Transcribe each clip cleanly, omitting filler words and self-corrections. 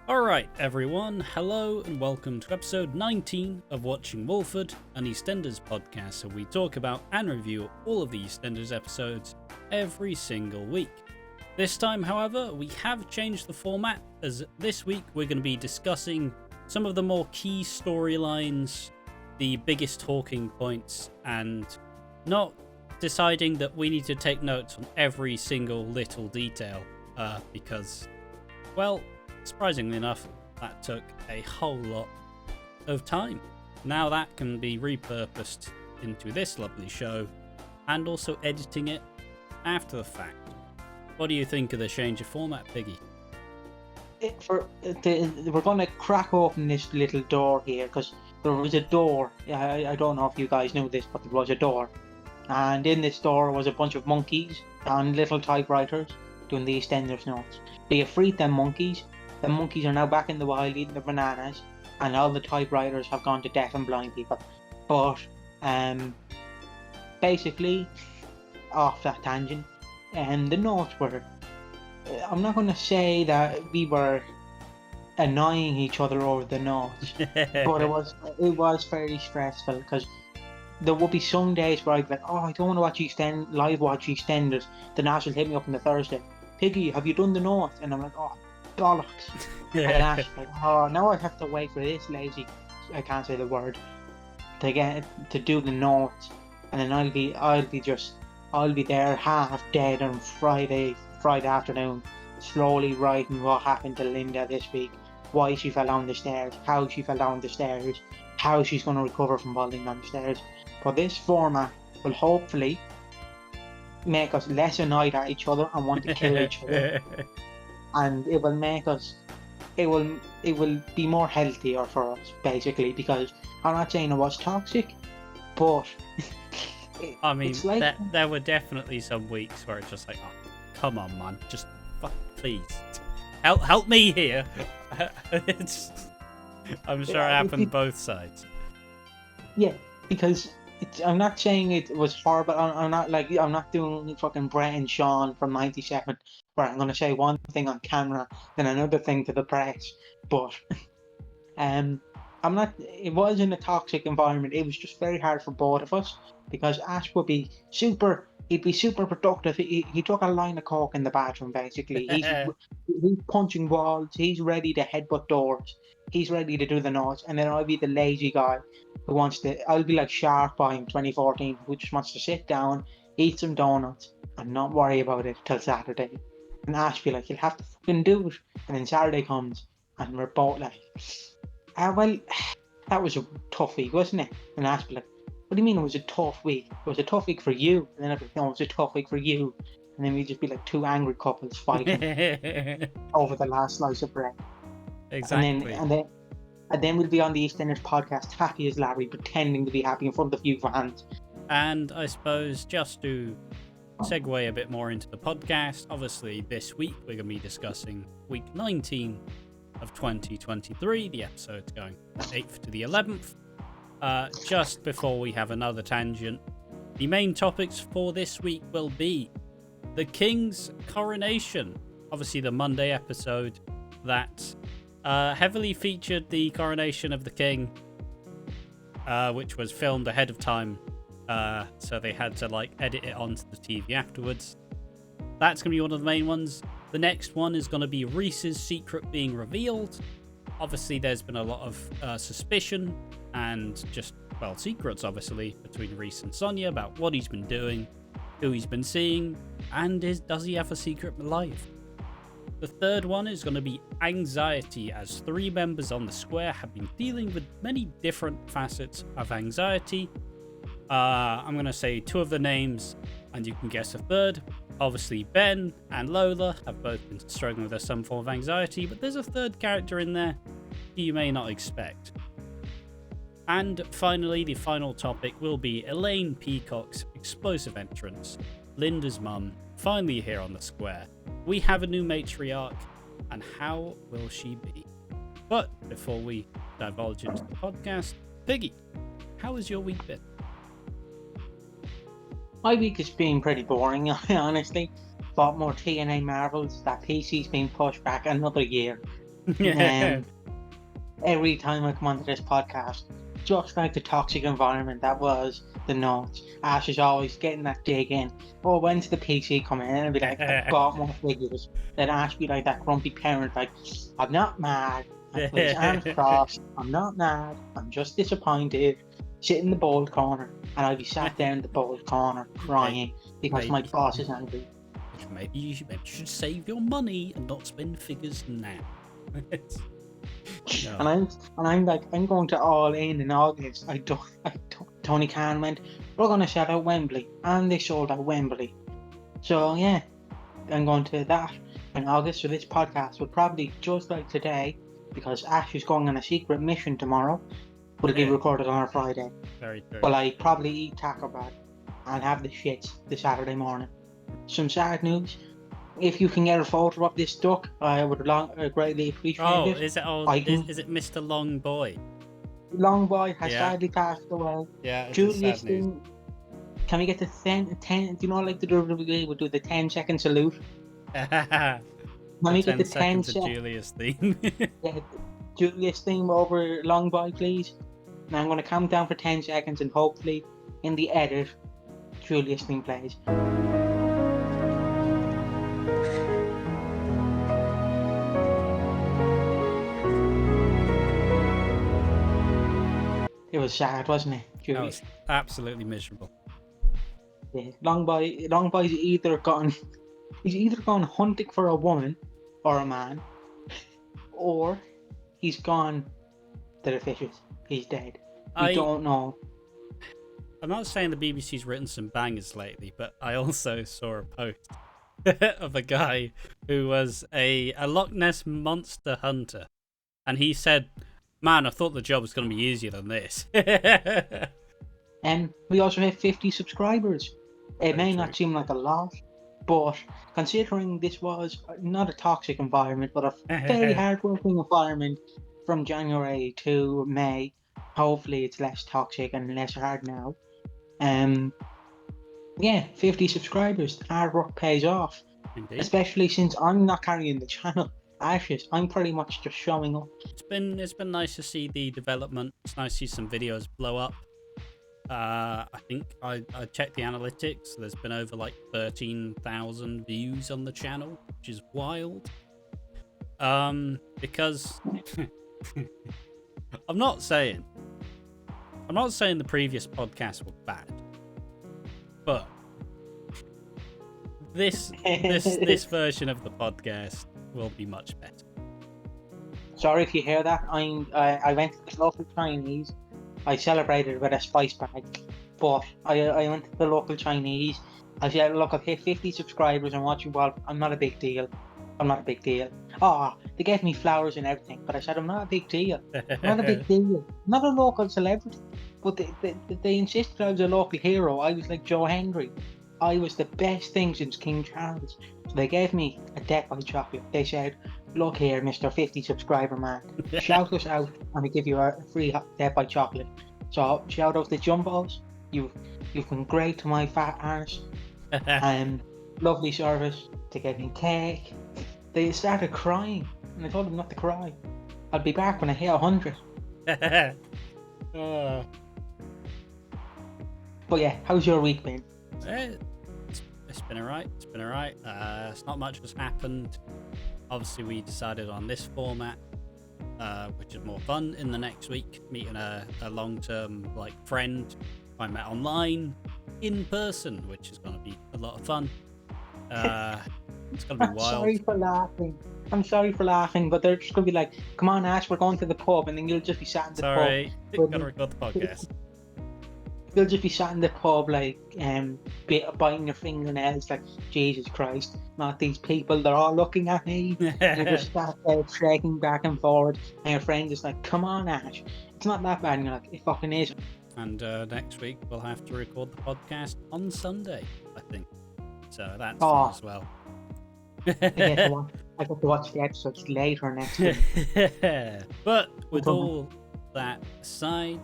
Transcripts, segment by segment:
Alright everyone, hello and welcome to episode 19 of Watching Walford, an EastEnders podcast where we talk about and review all of the EastEnders episodes every single week. This time, however, we have changed the format, as this week we're going to be discussing some of the more key storylines, the biggest talking points, and not deciding that we need to take notes on every single little detail, because, well, surprisingly enough, that took a whole lot of time. Now that can be repurposed into this lovely show, and also editing it after the fact. What do you think of the change of format, Piggy? We're going to crack open this little door here, because there was a door. I don't know if you guys knew this, but there was a door. And in this door was a bunch of monkeys and little typewriters doing the EastEnders notes. They have freed them monkeys. The monkeys are now back in the wild eating the bananas, and all the typewriters have gone to deaf and blind people. But basically, off that tangent, the notes were. I'm not going to say that we were annoying each other over the notes, but it was very stressful, because there would be some days where I'd be like, oh, I don't want to watch live watch EastEnders. Then Ash will hit me up on the Thursday. Piggy, have you done the notes? And I'm like, oh, bollocks. And Ash like, oh, now I have to wait for this lazy, I can't say the word, to do the notes, and then I'll be there half dead on Friday afternoon, slowly writing what happened to Linda this week, why she fell down the stairs, how she fell down the stairs, how she's going to recover from falling down the stairs. But this format will hopefully make us less annoyed at each other and want to kill each other, and it will make us. It will be more healthier for us, basically, because I'm not saying it was toxic, but I mean, it's like, there were definitely some weeks where it's just like, oh, come on, man, just please help me here. I'm sure it happened both sides. Yeah, because I'm not saying it was horrible. I'm not doing fucking Brett and Sean from '97, where I'm going to say one thing on camera, then another thing to the press. But I'm not. It was in a toxic environment. It was just very hard for both of us, because Ash would be super. He'd be super productive. He took a line of coke in the bathroom, basically. He's punching walls. He's ready to headbutt doors. He's ready to do the notes. And then I'll be the lazy guy who I'll be like Shark Boy in 2014, who just wants to sit down, eat some donuts, and not worry about it till Saturday. And Ash be like, you'll have to fucking do it. And then Saturday comes, and we're both like, well, that was a tough week, wasn't it? And Ash be like, what do you mean it was a tough week? It was a tough week for you. And then I'd be like, no, it was a tough week for you. And then we'd just be like two angry couples fighting over the last slice of bread. Exactly. And then we'll be on the EastEnders podcast, happy as Larry, pretending to be happy in front of you fans. And I suppose, just to segue a bit more into the podcast, obviously this week we're going to be discussing week 19 of 2023. The episode's going 8th to the 11th. Just before we have another tangent, the main topics for this week will be the King's Coronation. Obviously the Monday episode that heavily featured the coronation of the king, which was filmed ahead of time, so they had to edit it onto the TV afterwards. That's going to be one of the main ones. The next one is going to be Reiss's secret being revealed. Obviously there's been a lot of suspicion and just, well, secrets obviously between Reiss and Sonia about what he's been doing, who he's been seeing, and does he have a secret life? The third one is going to be anxiety, as 3 members on the square have been dealing with many different facets of anxiety. I'm going to say 2 of the names, and you can guess a third. Obviously, Ben and Lola have both been struggling with some form of anxiety, but there's a third character in there you may not expect. And finally, the final topic will be Elaine Peacock's explosive entrance. Linda's mum, finally here on the square. We have a new matriarch, and how will she be? But before we divulge into the podcast, Piggy, how has your week been? My week has been pretty boring, honestly. Bought more TNA Marvels. That PC's been pushed back another year. Um, every time I come onto this podcast, just like the toxic environment that was the North, Ash is always getting that dig in. Oh, when's the PC coming in? And I'll be like, I've got more figures. Then Ash be like that grumpy parent, like, I'm not mad. With his arms crossed, I'm not mad. I'm just disappointed. Sit in the bold corner, and I'll be sat there in the bold corner crying because my boss is angry. Maybe you should save your money and not spend figures now. No. And I'm like, I'm going to All in August. Tony Khan went, we're going to sell out Wembley, and they sold out Wembley. So yeah, I'm going to that in August. So this podcast will probably just like today, because Ash is going on a secret mission tomorrow, will be recorded on a Friday. Very true. Well, I probably eat Taco Bell and have the shits the Saturday morning. Some sad news. If you can get a photo of this duck, I would greatly appreciate it. Oh, is it? Is it Mr. Long Boy? Long Boy has sadly passed away. Yeah, Julius thing. Can we get the 10? Do you know, like the WWE would do the 10-second salute? Can we get the 10 seconds of Julius theme? Yeah, Julius theme over Long Boy, please. Now I'm going to count down for 10 seconds, and hopefully in the edit, Julius theme plays. It was sad, wasn't it, Julius? That was absolutely miserable. Yeah, Long Boy's either gone hunting for a woman or a man, or he's gone to the fishes. He's dead. We don't know. I'm not saying the BBC's written some bangers lately, but I also saw a post of a guy who was a Loch Ness monster hunter, and he said, "Man, I thought the job was going to be easier than this." And we also have 50 subscribers. It may not seem like a lot, but considering this was not a toxic environment, but a very hard-working environment from January to May, hopefully it's less toxic and less hard now. 50 subscribers. Hard work pays off. Indeed. Especially since I'm not carrying the channel. Ashes, I'm pretty much just showing up. It's been nice to see the development. It's nice to see some videos blow up. I think I checked the analytics. There's been over like 13,000 views on the channel, which is wild. Because I'm not saying the previous podcasts were bad, but this version of the podcast will be much better. Sorry if you hear that. I went to the local Chinese. I celebrated with a spice bag, but I went to the local Chinese. I said, look, I've hit 50 subscribers and Watching Walford. I'm not a big deal. Oh, they gave me flowers and everything, but I said, I'm not a big deal. Not a big deal. Not a local celebrity. But they insisted I was a local hero. I was like Joe Henry. I was the best thing since King Charles. So they gave me a Death by Chocolate. They said, look here, Mr. 50 subscriber man. Shout us out and we give you a free Death by Chocolate. So shout out the Jumbos. You've been great to my fat arse. Lovely service. They gave me cake. They started crying and I told them not to cry. I'll be back when I hit 100. But yeah, how's your week been? It's been alright. It's not much has happened. Obviously, we decided on this format, which is more fun in the next week, meeting a long-term friend I met online in person, which is going to be a lot of fun. It's going to be wild. I'm sorry for laughing, but they're just going to be like, come on, Ash, we're going to the pub, and then you'll just be sat in the pub. Sorry, got to record the podcast. You'll just be sat in the pub, biting your fingernails, like, Jesus Christ, not these people, they're all looking at me. You're just sat there shaking back and forward, and your friend is like, come on, Ash, it's not that bad, and you're like, it fucking is. And next week, we'll have to record the podcast on Sunday, I think. So that's fun as well. I get to watch the episodes later next week. But with all that aside,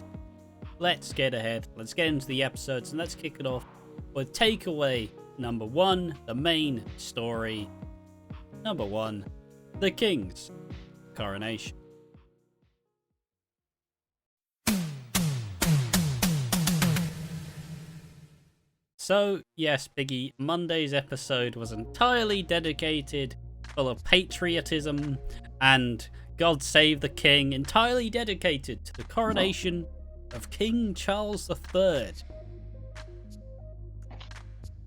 let's get ahead. Let's get into the episodes and let's kick it off with takeaway number 1, the main story. Number 1, the Kings Coronation. So, yes, Biggie, Monday's episode was entirely dedicated, full of patriotism and God Save the King, entirely dedicated to the coronation of King Charles III.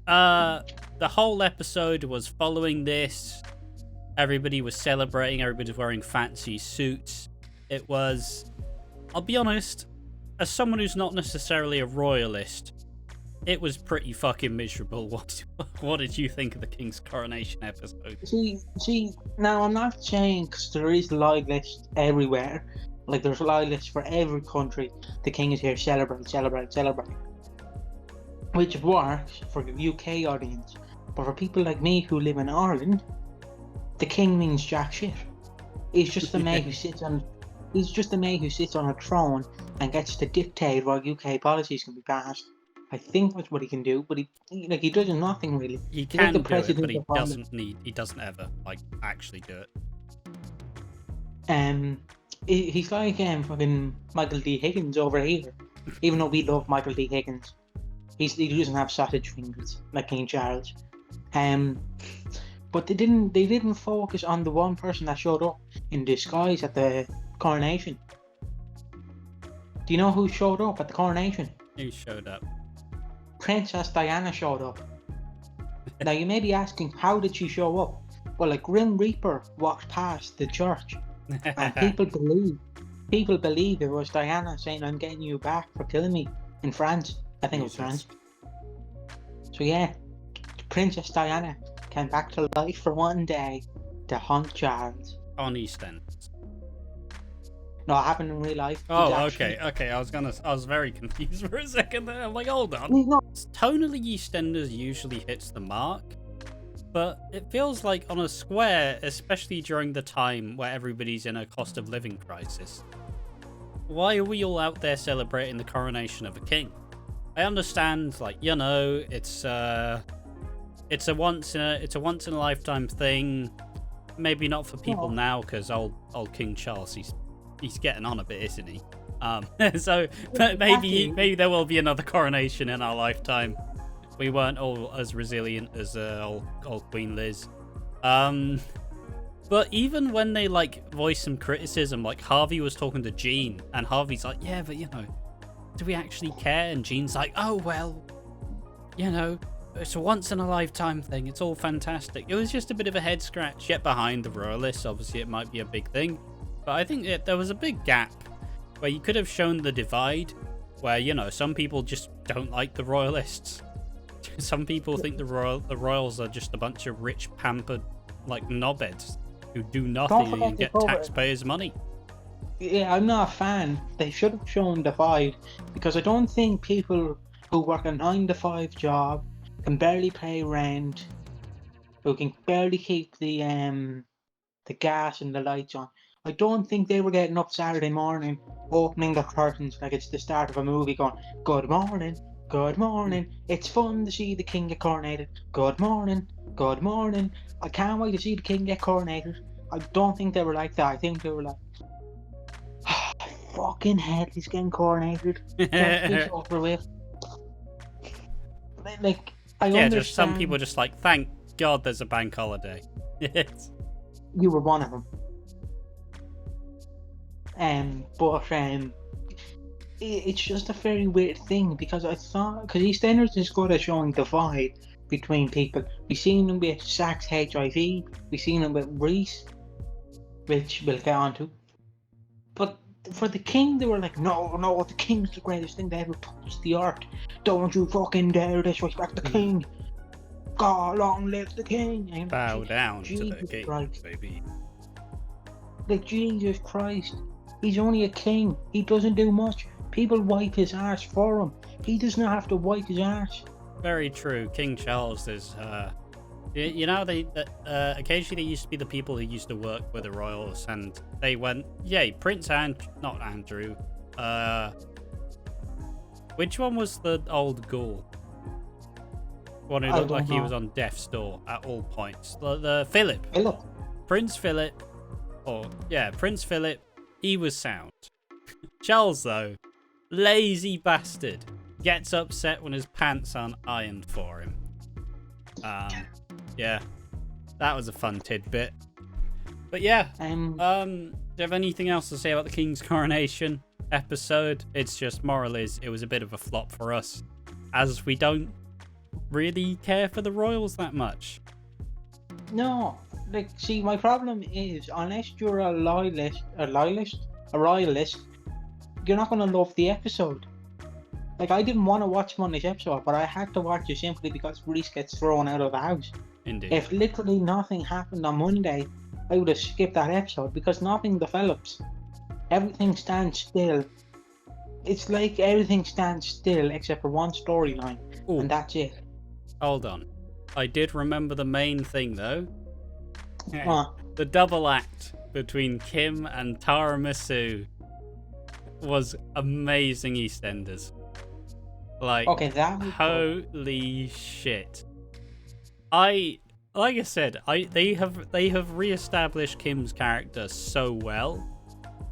The whole episode was following this. Everybody was celebrating, everybody was wearing fancy suits. It was, I'll be honest, as someone who's not necessarily a royalist, it was pretty fucking miserable. What did you think of the King's Coronation episode? See, now I'm not saying, because there is live lists everywhere. Like, there's live lists for every country. The King is here, celebrate. Which works for the UK audience. But for people like me who live in Ireland, the King means jack shit. He's just the mate who sits on... He's just the mate who sits on a throne and gets to dictate what UK policies can be passed. I think that's what he can do, but he does nothing really. He can do it, but he doesn't ever actually do it. He's like fucking Michael D. Higgins over here. Even though we love Michael D. Higgins, he doesn't have sausage fingers like King Charles. But they didn't focus on the one person that showed up in disguise at the coronation. Do you know who showed up at the coronation? Who showed up? Princess Diana showed up. Now you may be asking, how did she show up? Well, a Grim Reaper walked past the church, and people believe it was Diana saying, "I'm getting you back for killing me," in France. I think it was France. So yeah, Princess Diana came back to life for one day to haunt Charles. On EastEnders. No, it happened in real life. Oh, okay. I was very confused for a second there. I'm like, hold on. No. Tonally, EastEnders usually hits the mark, but it feels like on a square, especially during the time where everybody's in a cost of living crisis. Why are we all out there celebrating the coronation of a king? I understand, it's a once in a lifetime thing. Maybe not for people now, because old King Charles, he's getting on a bit, isn't he? So maybe there will be another coronation in our lifetime. We weren't all as resilient as old Queen Liz. But even when they voice some criticism, like Harvey was talking to Jean, and Harvey's like, yeah, but do we actually care? And Jean's like, oh well, it's a once in a lifetime thing. It's all fantastic. It was just a bit of a head scratch. Yet behind the royalists, obviously it might be a big thing. But I think there was a big gap where you could have shown the divide where, some people just don't like the royalists. Some people think the royals are just a bunch of rich, pampered, knobheads who do nothing and get taxpayers' money. Yeah, I'm not a fan. They should have shown divide, because I don't think people who work a 9-to-5 job, can barely pay rent, who can barely keep the gas and the lights on, I don't think they were getting up Saturday morning, opening the curtains like it's the start of a movie, going, good morning, it's fun to see the king get coronated, good morning, I can't wait to see the king get coronated. I don't think they were like that. I think they were like, fucking hell, he's getting coronated. It's over with. I understand. Just some people just thank God there's a bank holiday. You were one of them. But it's just a very weird thing, because because EastEnders is good at showing divide between people. We've seen them with Sack's HIV, we've seen them with Reiss, which we'll get onto. But for the king, they were like, no, the king's the greatest thing that ever touched the earth. Don't you fucking dare disrespect the king. God, long live the king. And bow down to the king, Christ. baby. Jesus Christ. He's only a king. He doesn't do much. People wipe his ass for him. He does not have to wipe his ass. Very true. King Charles is, occasionally they used to be the people who used to work with the royals, and they went, yay, not Andrew. Which one was the old ghoul? One who looked like he was on death's door at all points. The Philip. Prince Philip Prince Philip, he was sound. Charles, though, lazy bastard, gets upset when his pants aren't ironed for him. Yeah, that was a fun tidbit. But yeah, do you have anything else to say about the King's Coronation episode? It's just, moral is, it was a bit of a flop for us, as we don't really care for the royals that much. No, like, see, my problem is, unless you're a royalist, you're not going to love the episode. Like, I didn't want to watch Monday's episode, but I had to watch it simply because Reiss gets thrown out of the house. Indeed. If literally nothing happened on Monday, I would have skipped that episode because nothing develops. Everything stands still. It's like everything stands still except for one storyline, and that's it. Hold on. I did remember the main thing, though. What? The double act between Kim and Tiramisu was amazing. EastEnders. Like, okay, that was holy shit. Like I said, they have re-established Kim's character so well,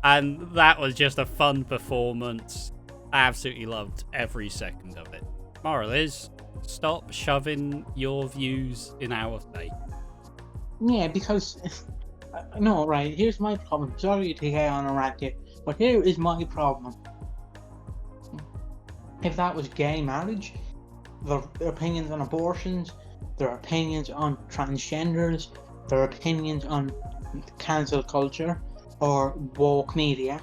and that was just a fun performance. I absolutely loved every second of it. Moral is, stop shoving your views in our face. Yeah, because no, right. Here's my problem. Sorry to get on a rant here, but here is my problem. If that was gay marriage, their opinions on abortions, their opinions on transgenders, their opinions on cancel culture or woke media,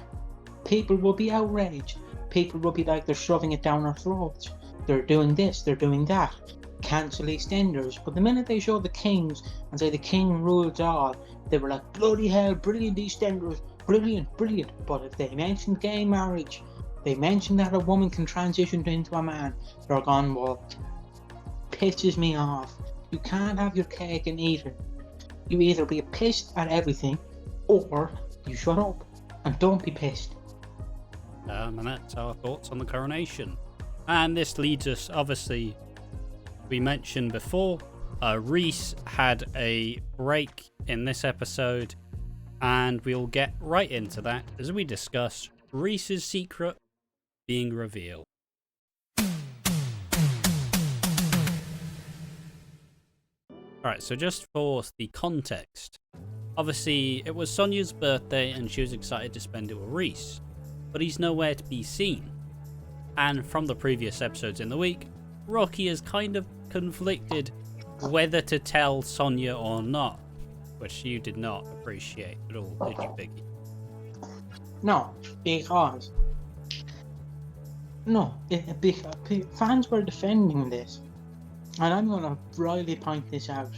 people will be outraged. People will be like, they're shoving it down our throats. They're doing this, they're doing that. Cancel EastEnders. But the minute they show the Kings and say the King rules all, they were like, bloody hell, brilliant EastEnders, brilliant. But if they mention gay marriage, they mention that a woman can transition into a man, they're gone woke. Pisses me off. You can't have your cake and eat it. You either be pissed at everything, or you shut up and don't be pissed. And that's our thoughts on the coronation. And this leads us, obviously, we mentioned before, Reiss had a break in this episode, and we'll get right into that as we discuss Reiss's secret being revealed. Alright, so just for the context, obviously it was Sonia's birthday and she was excited to spend it with Reiss, but he's nowhere to be seen. And from the previous episodes in the week, Rocky is kind of conflicted whether to tell Sonia or not, which you did not appreciate at all, did you, Biggie? No, because fans were defending this, and I'm going to really point this out.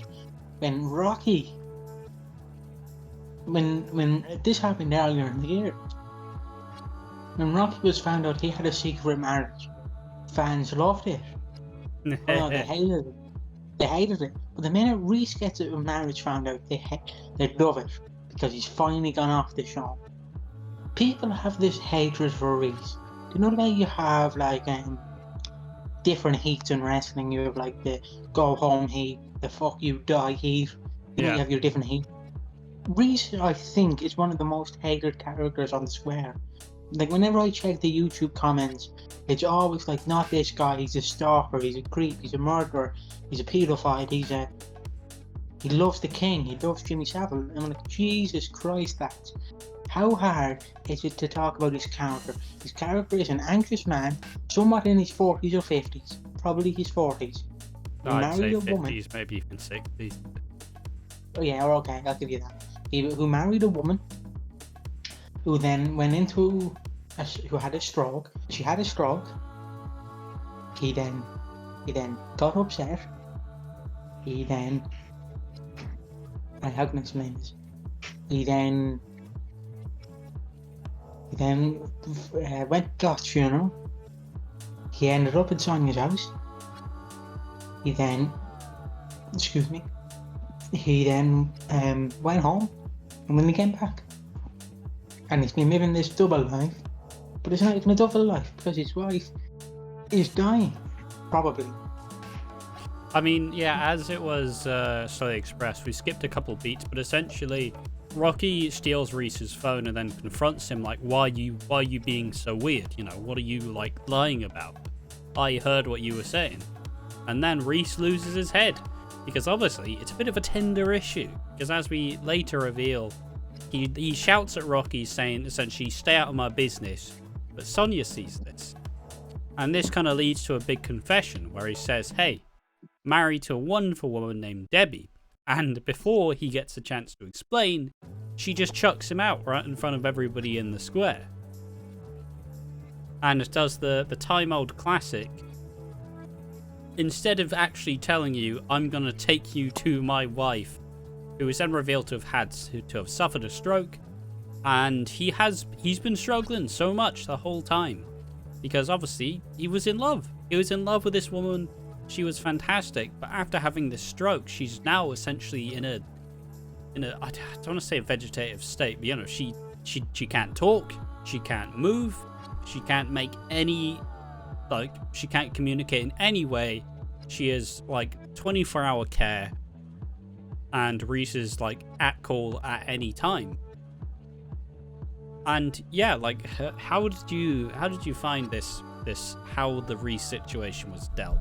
When Rocky, when this happened earlier in the year, when Rocky was found out he had a secret marriage, fans loved it. Oh, no, they hated it. They hated it. But the minute Reiss gets a marriage found out, they love it because he's finally gone off the show. People have this hatred for Reiss. Do you know the way you have like different heats in wrestling? You have like the go home heat, the fuck you die heat. You know, you have your different heat. Reiss, I think, is one of the most hated characters on the square. Like, whenever I check the YouTube comments, it's always like, not this guy, he's a stalker, he's a creep, he's a murderer, he's a paedophile, he loves the king, he loves Jimmy Savile. And I'm like, Jesus Christ, that's... How hard is it to talk about his character? His character is an anxious man, somewhat in his 40s or 50s, probably his 40s. I'd say 50s, maybe even 60s. Oh yeah, okay, I'll give you that. Who married a woman, who then went into, who had a stroke. She had a stroke. He then got upset. How can I explain this? He then went to God's funeral. He ended up at Sonia's house. He then went home, and when he came back, and he's been living this double life, but it's not even a double life because his wife is dying, probably. I mean, yeah, as it was slowly expressed, we skipped a couple beats, but essentially Rocky steals Reiss's phone and then confronts him like, why are you being so weird? You know, what are you like lying about? I heard what you were saying. And then Reiss loses his head because obviously it's a bit of a tender issue, because as we later reveal, he shouts at Rocky saying essentially, stay out of my business, but Sonia sees this. And this kind of leads to a big confession where he says, hey, married to a wonderful woman named Debbie. And before he gets a chance to explain, she just chucks him out right in front of everybody in the square. And it does the time-old classic. Instead of actually telling you, I'm going to take you to my wife, who is then revealed to have suffered a stroke, and he's been struggling so much the whole time, because obviously he was in love. He was in love with this woman. She was fantastic, but after having this stroke, she's now essentially in a I don't want to say a vegetative state, but you know, she can't talk, she can't move, she can't make any, like, she can't communicate in any way. She is like 24-hour care, and Reiss is like at call at any time. And yeah, like, how did you find this how the Reiss situation was dealt?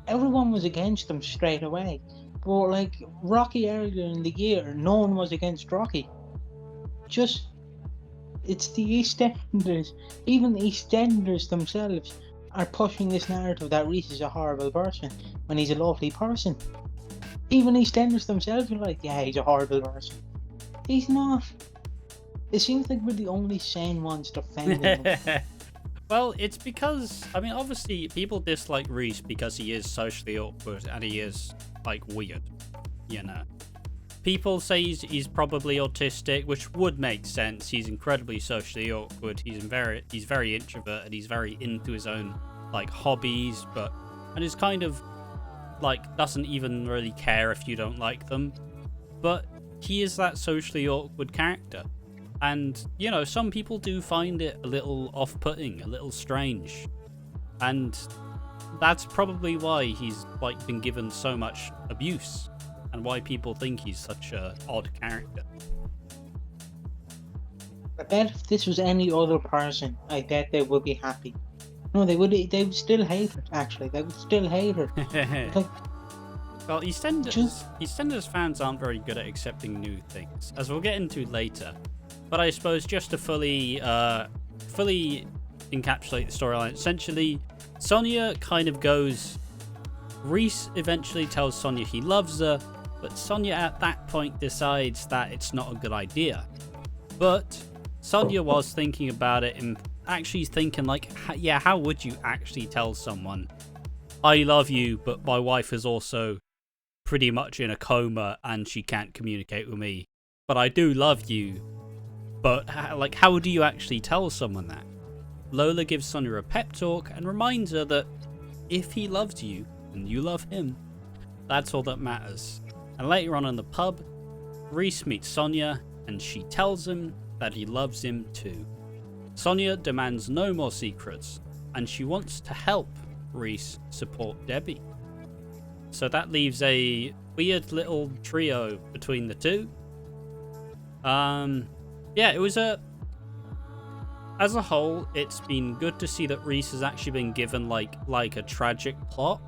Everyone was against them straight away. But like Rocky earlier in the year, no one was against Rocky. It's the EastEnders. Even the EastEnders themselves are pushing this narrative that Reiss is a horrible person when he's a lovely person. Even EastEnders themselves are like, yeah, he's a horrible person. He's not. It seems like we're the only sane ones defending him. Well, it's because, I mean, obviously people dislike Reiss because he is socially awkward and he is, like, weird, you know. People say he's probably autistic, which would make sense. He's incredibly socially awkward. He's very introverted. He's very into his own, like, hobbies, and is kind of, like, doesn't even really care if you don't like them. But he is that socially awkward character. And, you know, some people do find it a little off-putting, a little strange. And that's probably why he's, like, been given so much abuse, and why people think he's such an odd character. I bet if this was any other person, I bet they would be happy. No, they would still hate her, actually. They would still hate her. Well, EastEnders fans aren't very good at accepting new things, as we'll get into later. But I suppose just to fully encapsulate the storyline, essentially, Sonia kind of goes... Reiss eventually tells Sonia he loves her, but Sonia at that point decides that it's not a good idea. But Sonia was thinking about it and actually thinking like, yeah, how would you actually tell someone, I love you, but my wife is also pretty much in a coma and she can't communicate with me, but I do love you. But, like, how do you actually tell someone that? Lola gives Sonia a pep talk and reminds her that if he loves you and you love him, that's all that matters. And later on in the pub, Reiss meets Sonia and she tells him that he loves him too. Sonia demands no more secrets and she wants to help Reiss support Debbie. So that leaves a weird little trio between the two. Yeah, it was as a whole, it's been good to see that Reiss has actually been given like a tragic plot,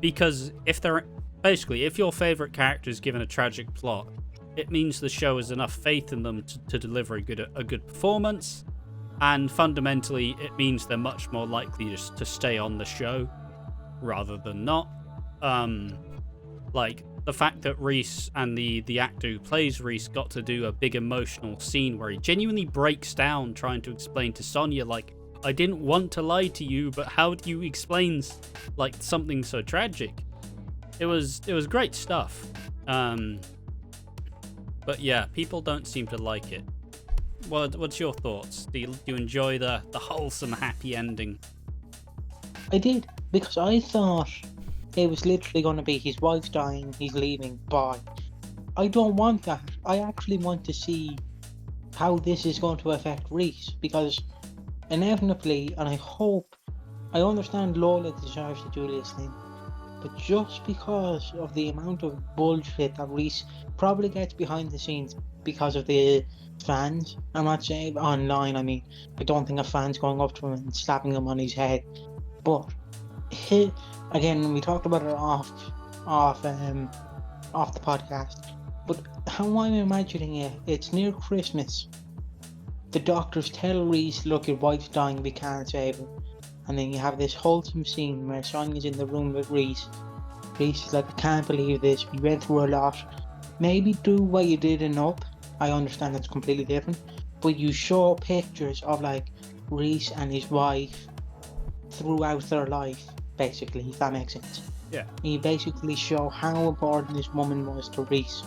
because if your favorite character is given a tragic plot, it means the show has enough faith in them to deliver a good performance, and fundamentally it means they're much more likely to stay on the show rather than not. Like the fact that Reiss and the actor who plays Reiss got to do a big emotional scene where he genuinely breaks down trying to explain to Sonia, like, I didn't want to lie to you, but how do you explain like something so tragic? It was great stuff. But yeah, people don't seem to like it. What's your thoughts? Do you enjoy the wholesome happy ending? I did, because I thought it was literally going to be his wife's dying, he's leaving, bye. I don't want that. I actually want to see how this is going to affect Reiss, because inevitably, and I understand Lola deserves to do this thing, but just because of the amount of bullshit that Reiss probably gets behind the scenes because of the fans. I'm not saying online, I mean, I don't think a fan's going up to him and slapping him on his head. But again, we talked about it off the podcast. But how I'm imagining it, it's near Christmas. The doctors tell Reiss, look, your wife's dying, we can't save her. And then you have this wholesome scene where Sonia's in the room with Reiss. Reiss is like, I can't believe this, we went through a lot. Maybe do what you did in Up. I understand that's completely different. But you show pictures of like Reiss and his wife throughout their life, basically, if that makes sense. Yeah. And you basically show how important this woman was to Reiss.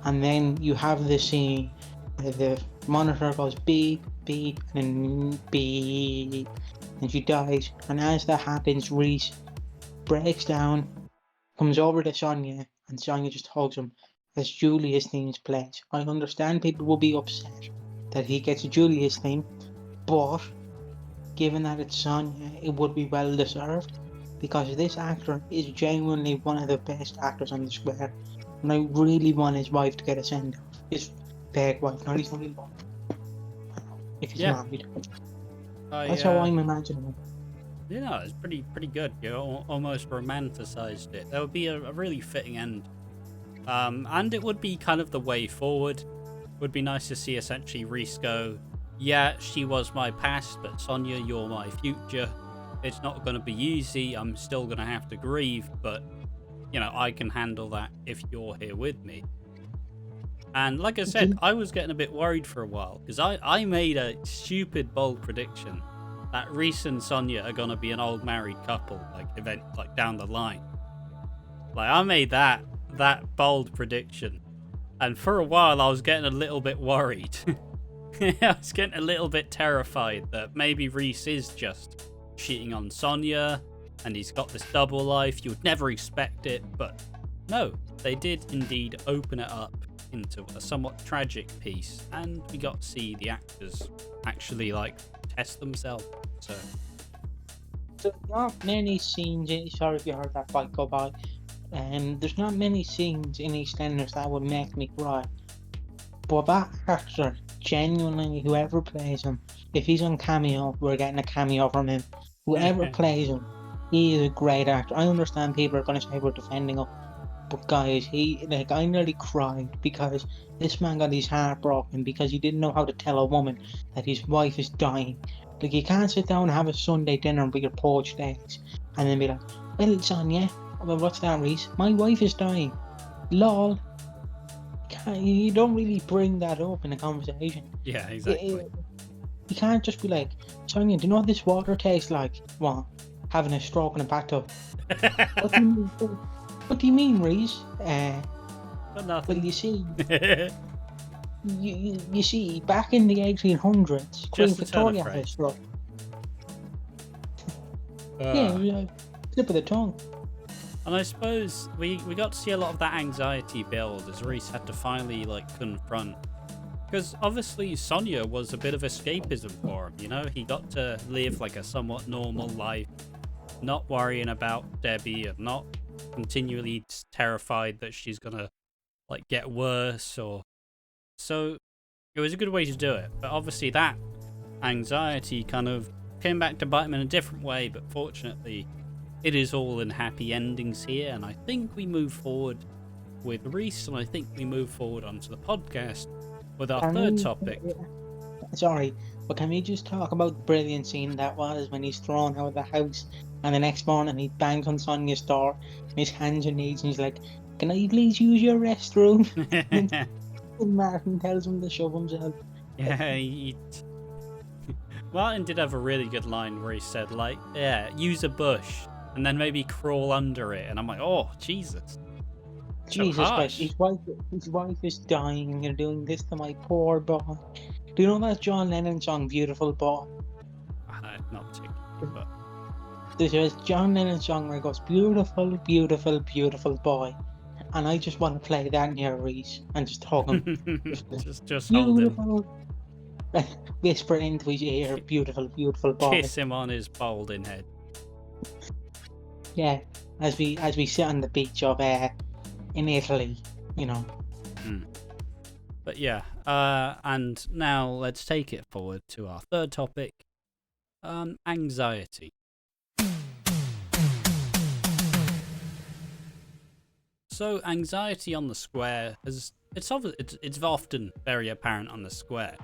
And then you have the scene where the monitor goes beep, beep, and then beep, and she dies. And as that happens, Reiss breaks down, comes over to Sonia, and Sonia just hugs him as Julia's theme's plays. I understand people will be upset that he gets a Julia's theme, but given that it's Sonia, it would be well deserved, because this actor is genuinely one of the best actors on the square. And I really want his wife to get a send off. His big wife, not his only wife. If he's married. That's how I'm imagining it. Yeah, it's pretty good. You almost romanticized it. That would be a really fitting end. And it would be kind of the way forward. Would be nice to see essentially Reiss go, yeah, she was my past, but Sonia, you're my future. It's not going to be easy. I'm still going to have to grieve, but you know, I can handle that if you're here with me. And like I said, I was getting a bit worried for a while, because I made a stupid bold prediction that Reiss and Sonia are going to be an old married couple, like down the line. Like, I made that bold prediction. And for a while, I was getting a little bit worried. I was getting a little bit terrified that maybe Reiss is just cheating on Sonia, and he's got this double life. You would never expect it, but no, they did indeed open it up into a somewhat tragic piece, and we got to see the actors actually like test themselves. So not many scenes. Sorry if you heard that bike go by. There's not many scenes in EastEnders that would make me cry. But that actor, genuinely, whoever plays him, if he's on cameo, we're getting a cameo from him. Whoever plays him, he is a great actor. I understand people are going to say we're defending him, but guys, I nearly cried because this man got his heart broken because he didn't know how to tell a woman that his wife is dying. Like, you can't sit down and have a Sunday dinner with your poached eggs and then be like, well, Sonia, well, what's that, Reiss? My wife is dying. Lol. You don't really bring that up in a conversation. Yeah, exactly. You can't just be like, Sonia, do you know what this water tastes like? What? Having a stroke in a bathtub. What do you mean, Reiss? Nothing. Well, you see, you see, back in the 1800s, Queen Victoria had a stroke. Yeah, slip of the tongue. And I suppose we got to see a lot of that anxiety build as Reiss had to finally confront. Because obviously Sonia was a bit of escapism for him, you know? He got to live like a somewhat normal life, not worrying about Debbie and not continually terrified that she's gonna get worse or... So it was a good way to do it. But obviously that anxiety kind of came back to bite him in a different way, but fortunately it is all in happy endings here, and I think we move forward with Reiss, and I think we move forward onto the podcast with our third topic. Sorry, but can we just talk about the brilliant scene that was when he's thrown out of the house and the next morning he bangs on Sonia's door and his hands and knees and he's like, can I please use your restroom? And Martin tells him to shove himself. Yeah, Martin did have a really good line where he said, use a bush and then maybe crawl under it. And I'm like, oh, Jesus. Jesus Christ, his wife is dying and you're doing this to my poor boy. Do you know that John Lennon song, Beautiful Boy? Not particularly, but... There's a John Lennon song where it goes, beautiful, beautiful, beautiful boy. And I just want to play that near Reiss and just hug him. just hold him. Whisper into his ear, beautiful, beautiful boy. Kiss him on his balding head. Yeah, as we sit on the beach of in Italy, you know. But yeah, and now let's take it forward to our third topic, anxiety. So anxiety on the square it's often very apparent on the square,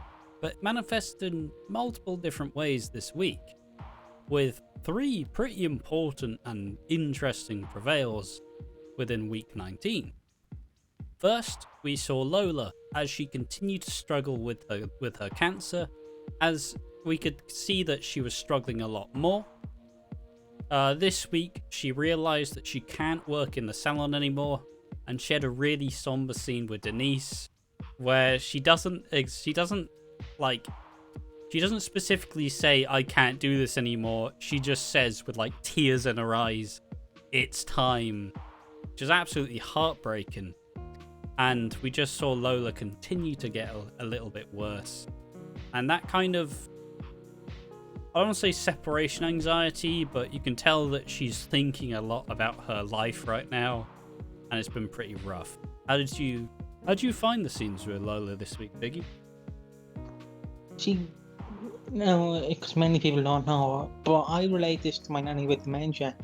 but manifests in multiple different ways this week, with 3 pretty important and interesting prevails within week 19. First, we saw Lola as she continued to struggle with her cancer, as we could see that she was struggling a lot more. This week, she realised that she can't work in the salon anymore, and she had a really somber scene with Denise, where she doesn't specifically say I can't do this anymore. She just says with like tears in her eyes, "It's time," which is absolutely heartbreaking. And we just saw Lola continue to get a little bit worse, and that kind of, I don't want to say separation anxiety, but you can tell that she's thinking a lot about her life right now, and it's been pretty rough. How did you find the scenes with Lola this week, Biggie? Because many people don't know, but I relate this to my nanny with dementia.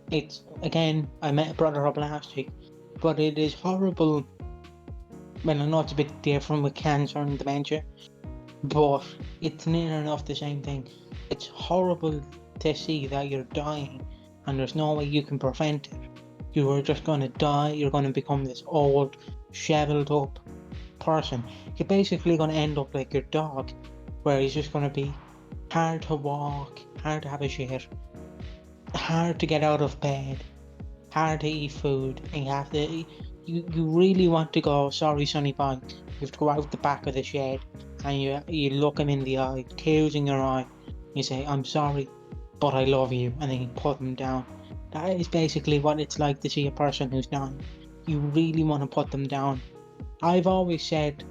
It's, again, I met a brother up last week, but it is horrible. Well, I know it's a bit different with cancer and dementia, but it's near enough the same thing. It's horrible to see that you're dying and there's no way you can prevent it. You are just going to die, you're going to become this old, shriveled up person. You're basically going to end up like your dog, where he's just going to be hard to walk, hard to have a shit, hard to get out of bed, hard to eat food, and you really want to go, "Sorry, sonny boy," you have to go out the back of the shed, and you look him in the eye, tears in your eye, you say, "I'm sorry, but I love you," and then you put him down. That is basically what it's like to see a person who's dying. You really want to put them down. I've always said,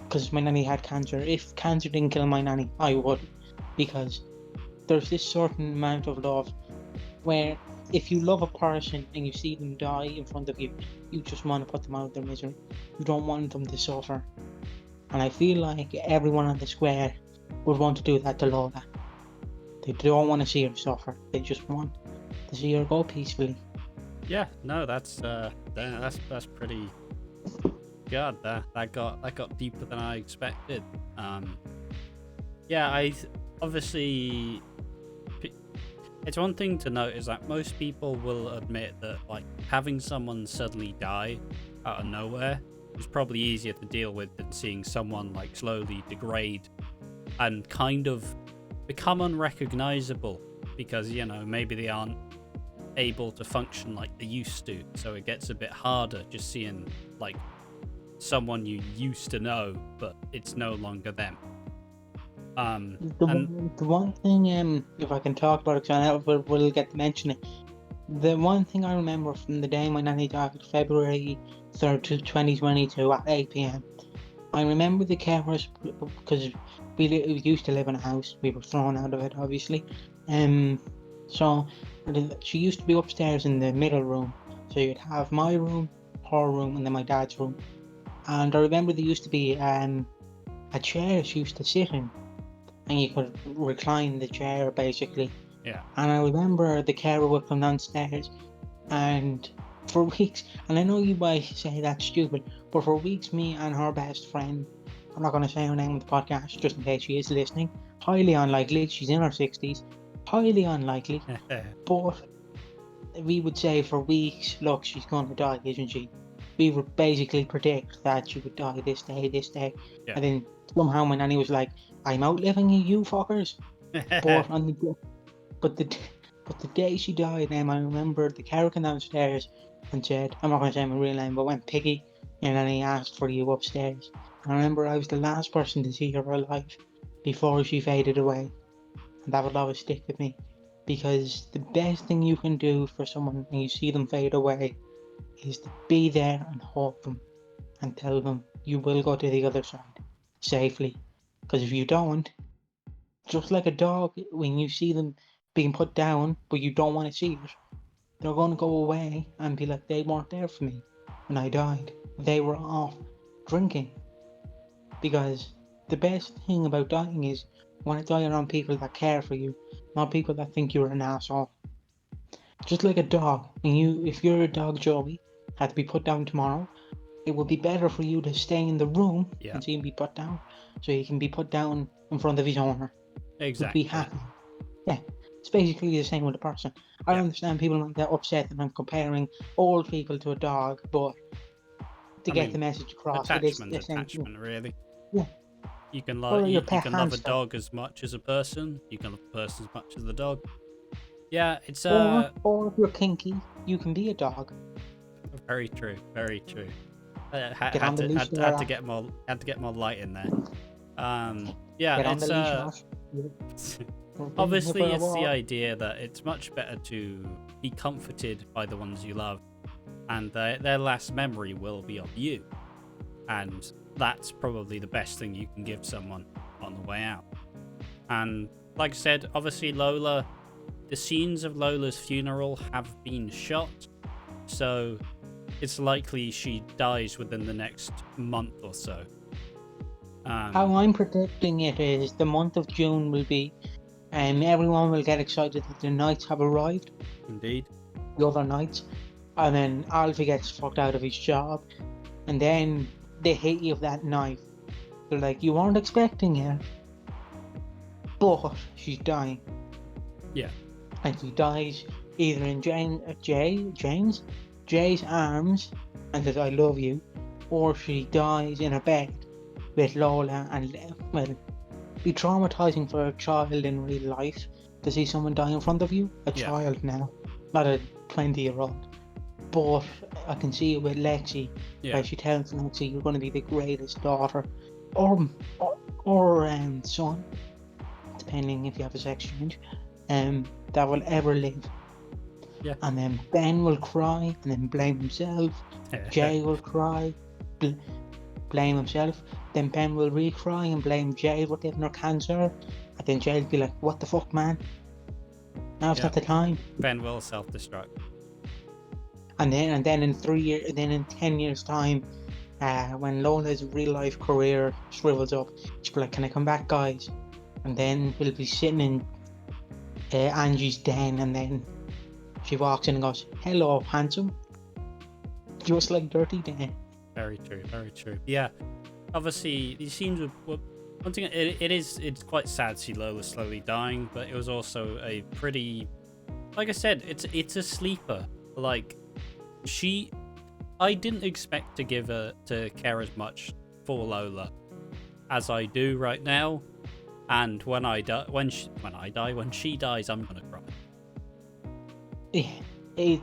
because my nanny had cancer, if cancer didn't kill my nanny, I would, because there's this certain amount of love where if you love a person and you see them die in front of you, you just want to put them out of their misery. You don't want them to suffer. And I feel like everyone on the square would want to do that to Lola. They don't want to see her suffer. They just want to see her go peacefully. Yeah, no, that's pretty. God, that got deeper than I expected. Yeah, obviously. It's one thing to note is that most people will admit that like having someone suddenly die out of nowhere is probably easier to deal with than seeing someone like slowly degrade and kind of become unrecognizable because, you know, maybe they aren't able to function like they used to. So it gets a bit harder just seeing like someone you used to know, but it's no longer them. The one thing, if I can talk about it, because we'll get to mention it. The one thing I remember from the day my nanny died, February 3rd, 2022 at 8 p.m. I remember the carers, because we used to live in a house. We were thrown out of it, obviously. So she used to be upstairs in the middle room. So you'd have my room, her room, and then my dad's room. And I remember there used to be a chair she used to sit in, and you could recline the chair basically. Yeah. And I remember the carer would come downstairs, and for weeks, and I know you might say that's stupid, but for weeks, me and her best friend, I'm not going to say her name on the podcast just in case she is listening, highly unlikely, she's in her 60s, highly unlikely, but we would say for weeks, look, she's going to die, isn't she? We would basically predict that she would die this day, Yeah. and then somehow my nanny was like, "I'm outliving you fuckers." But the day she died, I remember the carer came downstairs and said, I'm not going to say my real name, but went, "Piggy," and then he asked for you upstairs. And I remember I was the last person to see her alive before she faded away, and that will always stick with me, because the best thing you can do for someone when you see them fade away is to be there and hold them and tell them you will go to the other side safely. Because if you don't, just like a dog, when you see them being put down, but you don't want to see it, they're going to go away and be like, they weren't there for me when I died. They were off drinking. Because the best thing about dying is you want to die around people that care for you, not people that think you're an asshole. Just like a dog. And if you're a dog, Joey, had to be put down tomorrow, it would be better for you to stay in the room and see him be put down, so he can be put down in front of his owner. Exactly. Would be happy. Yeah, it's basically the same with a person. I understand people might get upset that I'm comparing old people to a dog, but to get the message across, it is attachment, really. Yeah. You can Or love your you pet can love a hamster. dog as much as a person. You can love a person as much as the dog. Yeah, it's Or if you're kinky, you can be a dog. very true. Very true. Had Get to get more light in there. Yeah, Get on it's the leash, obviously it's the idea that it's much better to be comforted by the ones you love, and their last memory will be of you, and that's probably the best thing you can give someone on the way out. And like I said, obviously Lola, the scenes of Lola's funeral have been shot, so it's likely she dies within the next month or so. How I'm predicting it is the month of June will be, everyone will get excited that the knights have arrived. Indeed. The other knights. And then Alfie gets fucked out of his job. And then they hit you with that knife. They're like, you weren't expecting it. But she's dying. Yeah. And she dies either in Jay's arms and says, I love you. Or she dies in a bed with Lola, and well, be traumatizing for a child in real life to see someone die in front of you. Child now, not a 20-year-old. But I can see it with Lexi, where she tells Lexi, you're going to be the greatest daughter or son, depending if you have a sex change, that will ever live. Yeah. And then Ben will cry and then blame himself. Jay will cry, blame himself. Then Ben will re-cry and blame Jay for giving her cancer. And then Jay will be like, what the fuck, man? Now's not the time. Ben will self-destruct. And then in 3 years, then in 10 years time, when Lola's real life career shrivels up, she'll be like, can I come back, guys? And then we'll be sitting in Angie's den, and then she walks in and goes, hello, handsome. Just like Dirty Dan. Very true, very true. Yeah, obviously these scenes were one thing. It's quite sad to see Lola slowly dying, but it was also a pretty, like I said, it's a sleeper. Like I didn't expect to care as much for Lola as I do right now, and when she dies, I'm gonna cry.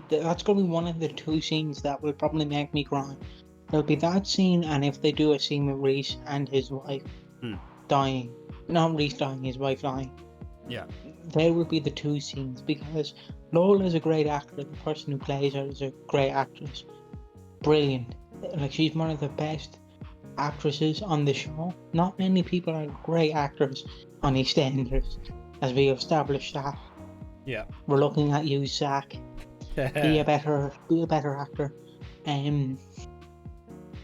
That's gonna be one of the two scenes that will probably make me cry. There'll be that scene, and if they do a scene with Reiss and his wife dying, not Reiss dying, his wife dying. Yeah. They will be the two scenes, because Lola is a great actor. The person who plays her is a great actress. Brilliant. Like, she's one of the best actresses on the show. Not many people are great actors on EastEnders, as we established that. Yeah. We're looking at you, Zach. Be a better actor.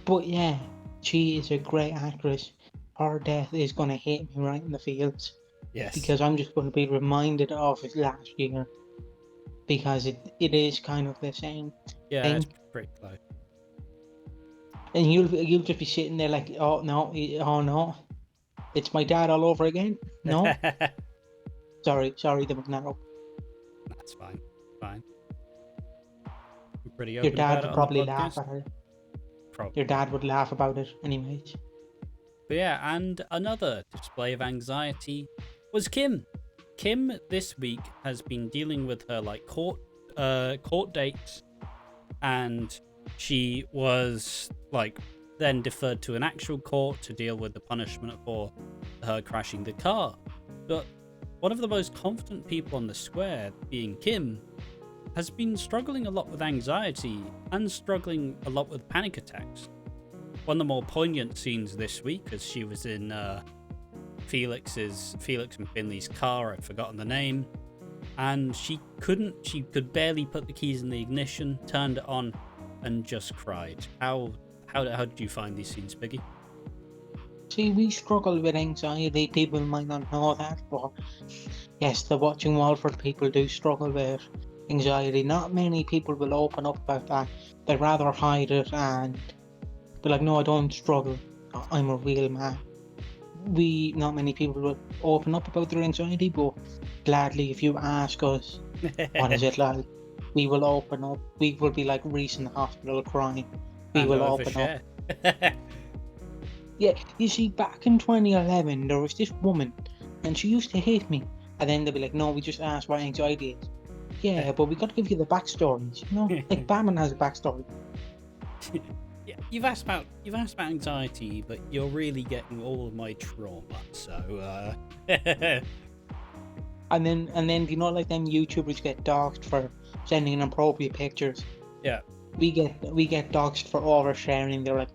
But yeah, she is a great actress. Her death is going to hit me right in the feels. Yes. Because I'm just going to be reminded of it last year. Because it is kind of the same thing. It's pretty close. And you'll just be sitting there like, oh no, it's my dad all over again. No. Sorry, there was narrow. That's fine. I'm pretty open. Your dad about would it probably on the laugh podcast. at her. Probably. Your dad would laugh about it anyways. But yeah, and another display of anxiety was Kim. Kim this week has been dealing with her court dates, and she was then deferred to an actual court to deal with the punishment for her crashing the car. But one of the most confident people on the square, being Kim, has been struggling a lot with anxiety and struggling a lot with panic attacks. One of the more poignant scenes this week, as she was in Felix and Finley's car, I've forgotten the name, and she could barely put the keys in the ignition, turned it on, and just cried. How did you find these scenes, Biggie? See, we struggle with anxiety. People might not know that, but yes, the Watching Walford people do struggle with anxiety. Not many people will open up about that. They'd rather hide it and be like, no, I don't struggle. I'm a real man. Not many people will open up about their anxiety, but gladly, if you ask us, what is it like? We will open up. We will be like Reiss in the hospital crying. We will open up. Yeah, you see, back in 2011, there was this woman, and she used to hate me. And then they'll be like, no, we just asked what anxiety is. Yeah, but we got to give you the backstories, you know? Like, Batman has a backstory. Yeah, you've asked about anxiety, but you're really getting all of my trauma, so, And then, you know, like them YouTubers get doxxed for sending inappropriate pictures? Yeah. We get doxxed for oversharing. They're like,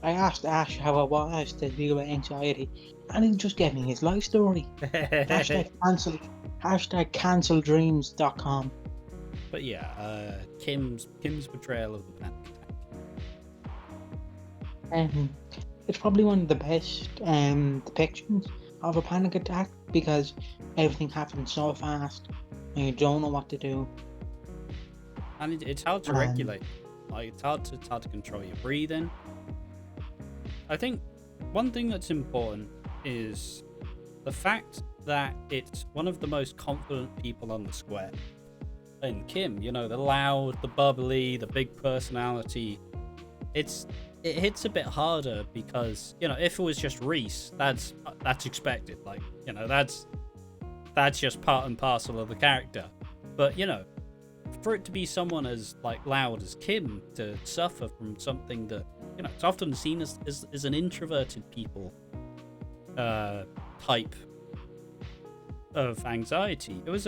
I asked Ash how it was to deal with anxiety, and he just gave me his life story. #canceldreams.com. But yeah, Kim's portrayal of the panic attack. It's probably one of the best depictions of a panic attack, because everything happens so fast and you don't know what to do. And it's hard to regulate. Like, it's hard to control your breathing. I think one thing that's important is the fact that it's one of the most confident people on the square. And Kim, you know, the loud, the bubbly, the big personality. It hits a bit harder because, you know, if it was just Reiss, that's expected. Like, you know, that's just part and parcel of the character. But, you know, for it to be someone as like loud as Kim to suffer from something that, you know, it's often seen as an introverted people type of anxiety. It was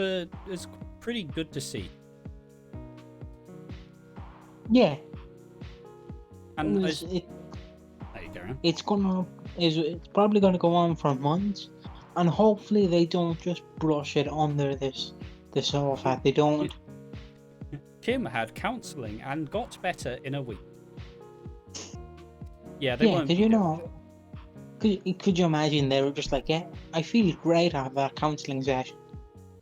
pretty good to see. Yeah. And it's probably gonna go on for months, and hopefully they don't just brush it under the sofa. They don't. Kim had counselling and got better in a week. Yeah, they won't. Did you know? Could you imagine they were just like, yeah, I feel great after that counselling session,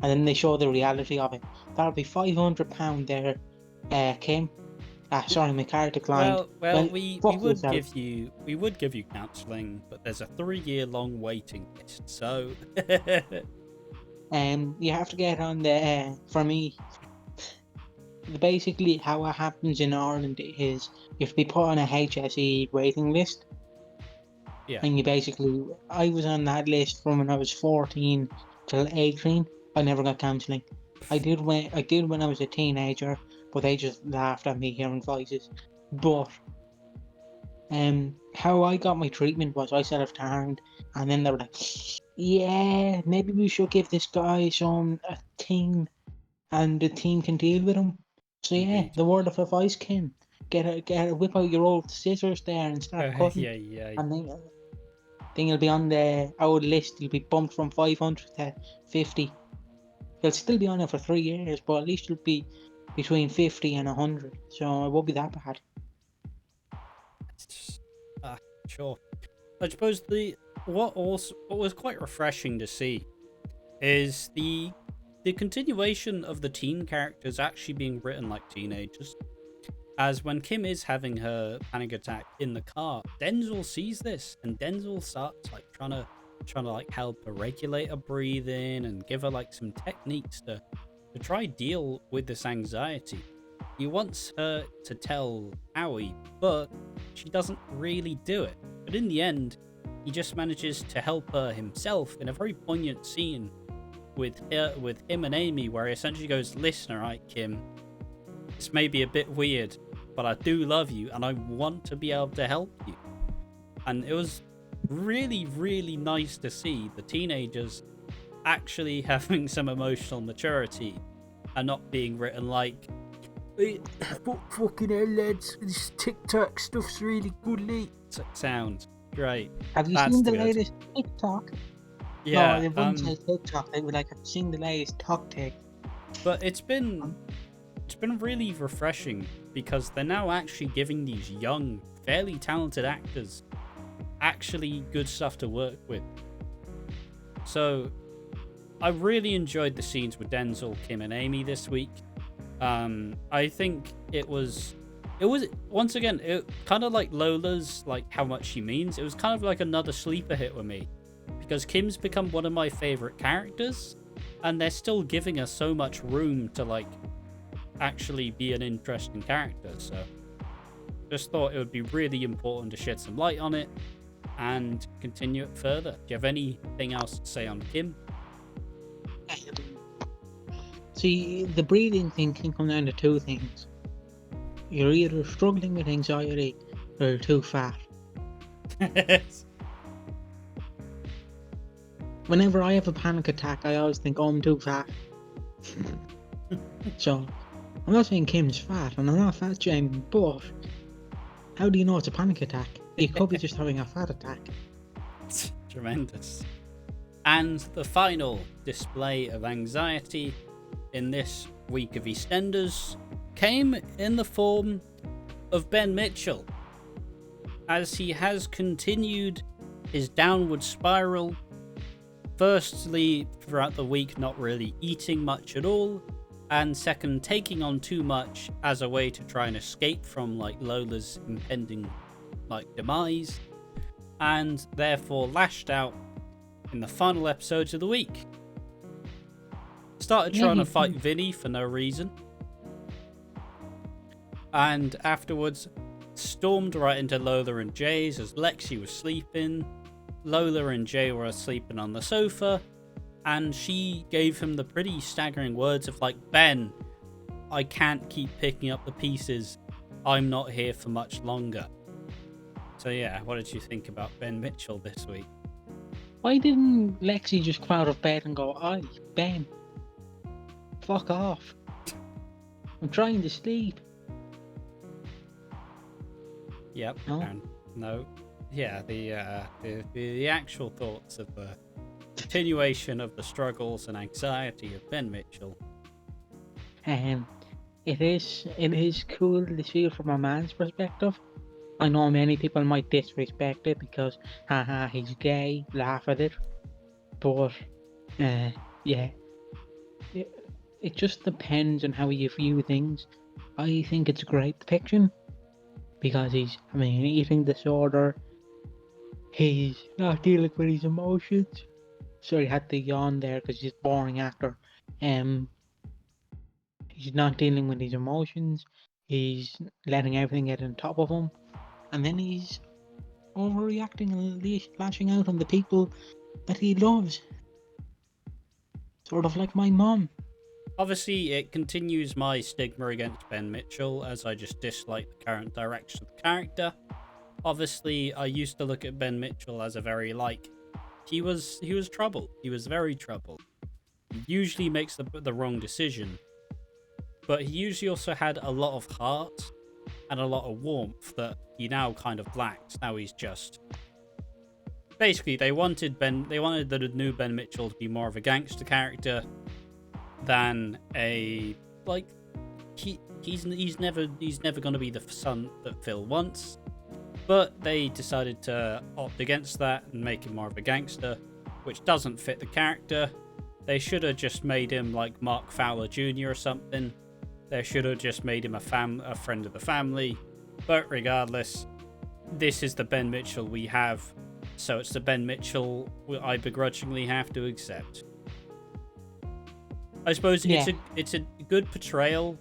and then they show the reality of it. That'll be £500 there, Kim. Sorry, my card declined. Well, we would give you counselling, but there's a 3-year-long waiting list. So, you have to get on the for me. Basically, how it happens in Ireland is you have to be put on a HSE waiting list. Yeah. And I was on that list from when I was 14 till 18. I never got counselling. I did when I was a teenager, but they just laughed at me hearing voices. But how I got my treatment was I self-harmed, and then they were like, yeah, maybe we should give this guy a team, and the team can deal with him. So yeah, Indeed. the word of advice, Kim, whip out your old scissors there and start cutting. Yeah. And then you'll be on the old list. You'll be bumped from 500 to 50. You'll still be on it for 3 years, but at least you'll be between 50 and 100. So it won't be that bad. Sure. I suppose what was quite refreshing to see is the continuation of the teen characters actually being written like teenagers. As when Kim is having her panic attack in the car, Denzel sees this, and Denzel starts like trying to like help her regulate her breathing and give her like some techniques to try deal with this anxiety. He wants her to tell Howie, but she doesn't really do it. But in the end, he just manages to help her himself in a very poignant scene with him and Amy, where he essentially goes, listen, alright, Kim, this may be a bit weird, but I do love you and I want to be able to help you. And it was really, really nice to see the teenagers actually having some emotional maturity and not being written like, fucking hell, lads, this TikTok stuff's really good, mate. Sounds great. Have you seen the latest TikTok? Yeah. No, they wouldn't say TikTok. They would like, have seen the latest TikTok. But it's been really refreshing because they're now actually giving these young, fairly talented actors actually good stuff to work with. So I really enjoyed the scenes with Denzel, Kim, and Amy this week. I think it was once again, it kind of like Lola's, like how much she means. It was kind of like another sleeper hit with me because Kim's become one of my favorite characters, and they're still giving us so much room to like actually be an interesting character. So just thought it would be really important to shed some light on it and continue it further. Do you have anything else to say on Kim? See, the breathing thing can come down to two things. You're either struggling with anxiety or you're too fat. Whenever I have a panic attack, I always think, oh, I'm too fat. So, I'm not saying Kim's fat, and I'm not fat shaming, but how do you know it's a panic attack? You could be just having a fat attack. Tremendous. And the final display of anxiety in this week of EastEnders came in the form of Ben Mitchell, as he has continued his downward spiral. Firstly, throughout the week, not really eating much at all, and second, taking on too much as a way to try and escape from like Lola's impending like demise, and therefore lashed out in the final episodes of the week. Started trying to fight Vinny for no reason, and afterwards stormed right into Lola and Jay's as Lexi was sleeping. Lola and Jay were sleeping on the sofa, and she gave him the pretty staggering words of like, Ben, I can't keep picking up the pieces. I'm not here for much longer. So yeah, what did you think about Ben Mitchell this week? Why didn't Lexi just come out of bed and go, "Aye, Ben, fuck off. I'm trying to sleep." Yep. No? No. Yeah, the actual thoughts of the continuation of the struggles and anxiety of Ben Mitchell. It is cool to see it from a man's perspective. I know many people might disrespect it because, haha, he's gay, laugh at it. But, yeah. It just depends on how you view things. I think it's a great depiction because he's having an eating disorder. He's not dealing with his emotions. Sorry, I had to yawn there because he's a boring actor. He's not dealing with his emotions. He's letting everything get on top of him. And then he's overreacting and lashing out on the people that he loves. Sort of like my mum. Obviously, it continues my stigma against Ben Mitchell, as I just dislike the current direction of the character. Obviously, I used to look at Ben Mitchell as a very, like, he was troubled. He was very troubled. He usually makes the wrong decision, but he usually also had a lot of heart and a lot of warmth that he now kind of lacks. Now he's just... Basically, they wanted the new Ben Mitchell to be more of a gangster character than a, like, he's never going to be the son that Phil wants. But they decided to opt against that and make him more of a gangster, which doesn't fit the character. They should have just made him like Mark Fowler Jr. or something. They should have just made him a friend of the family. But regardless, this is the Ben Mitchell we have. So it's the Ben Mitchell I begrudgingly have to accept. I suppose it's a good portrayal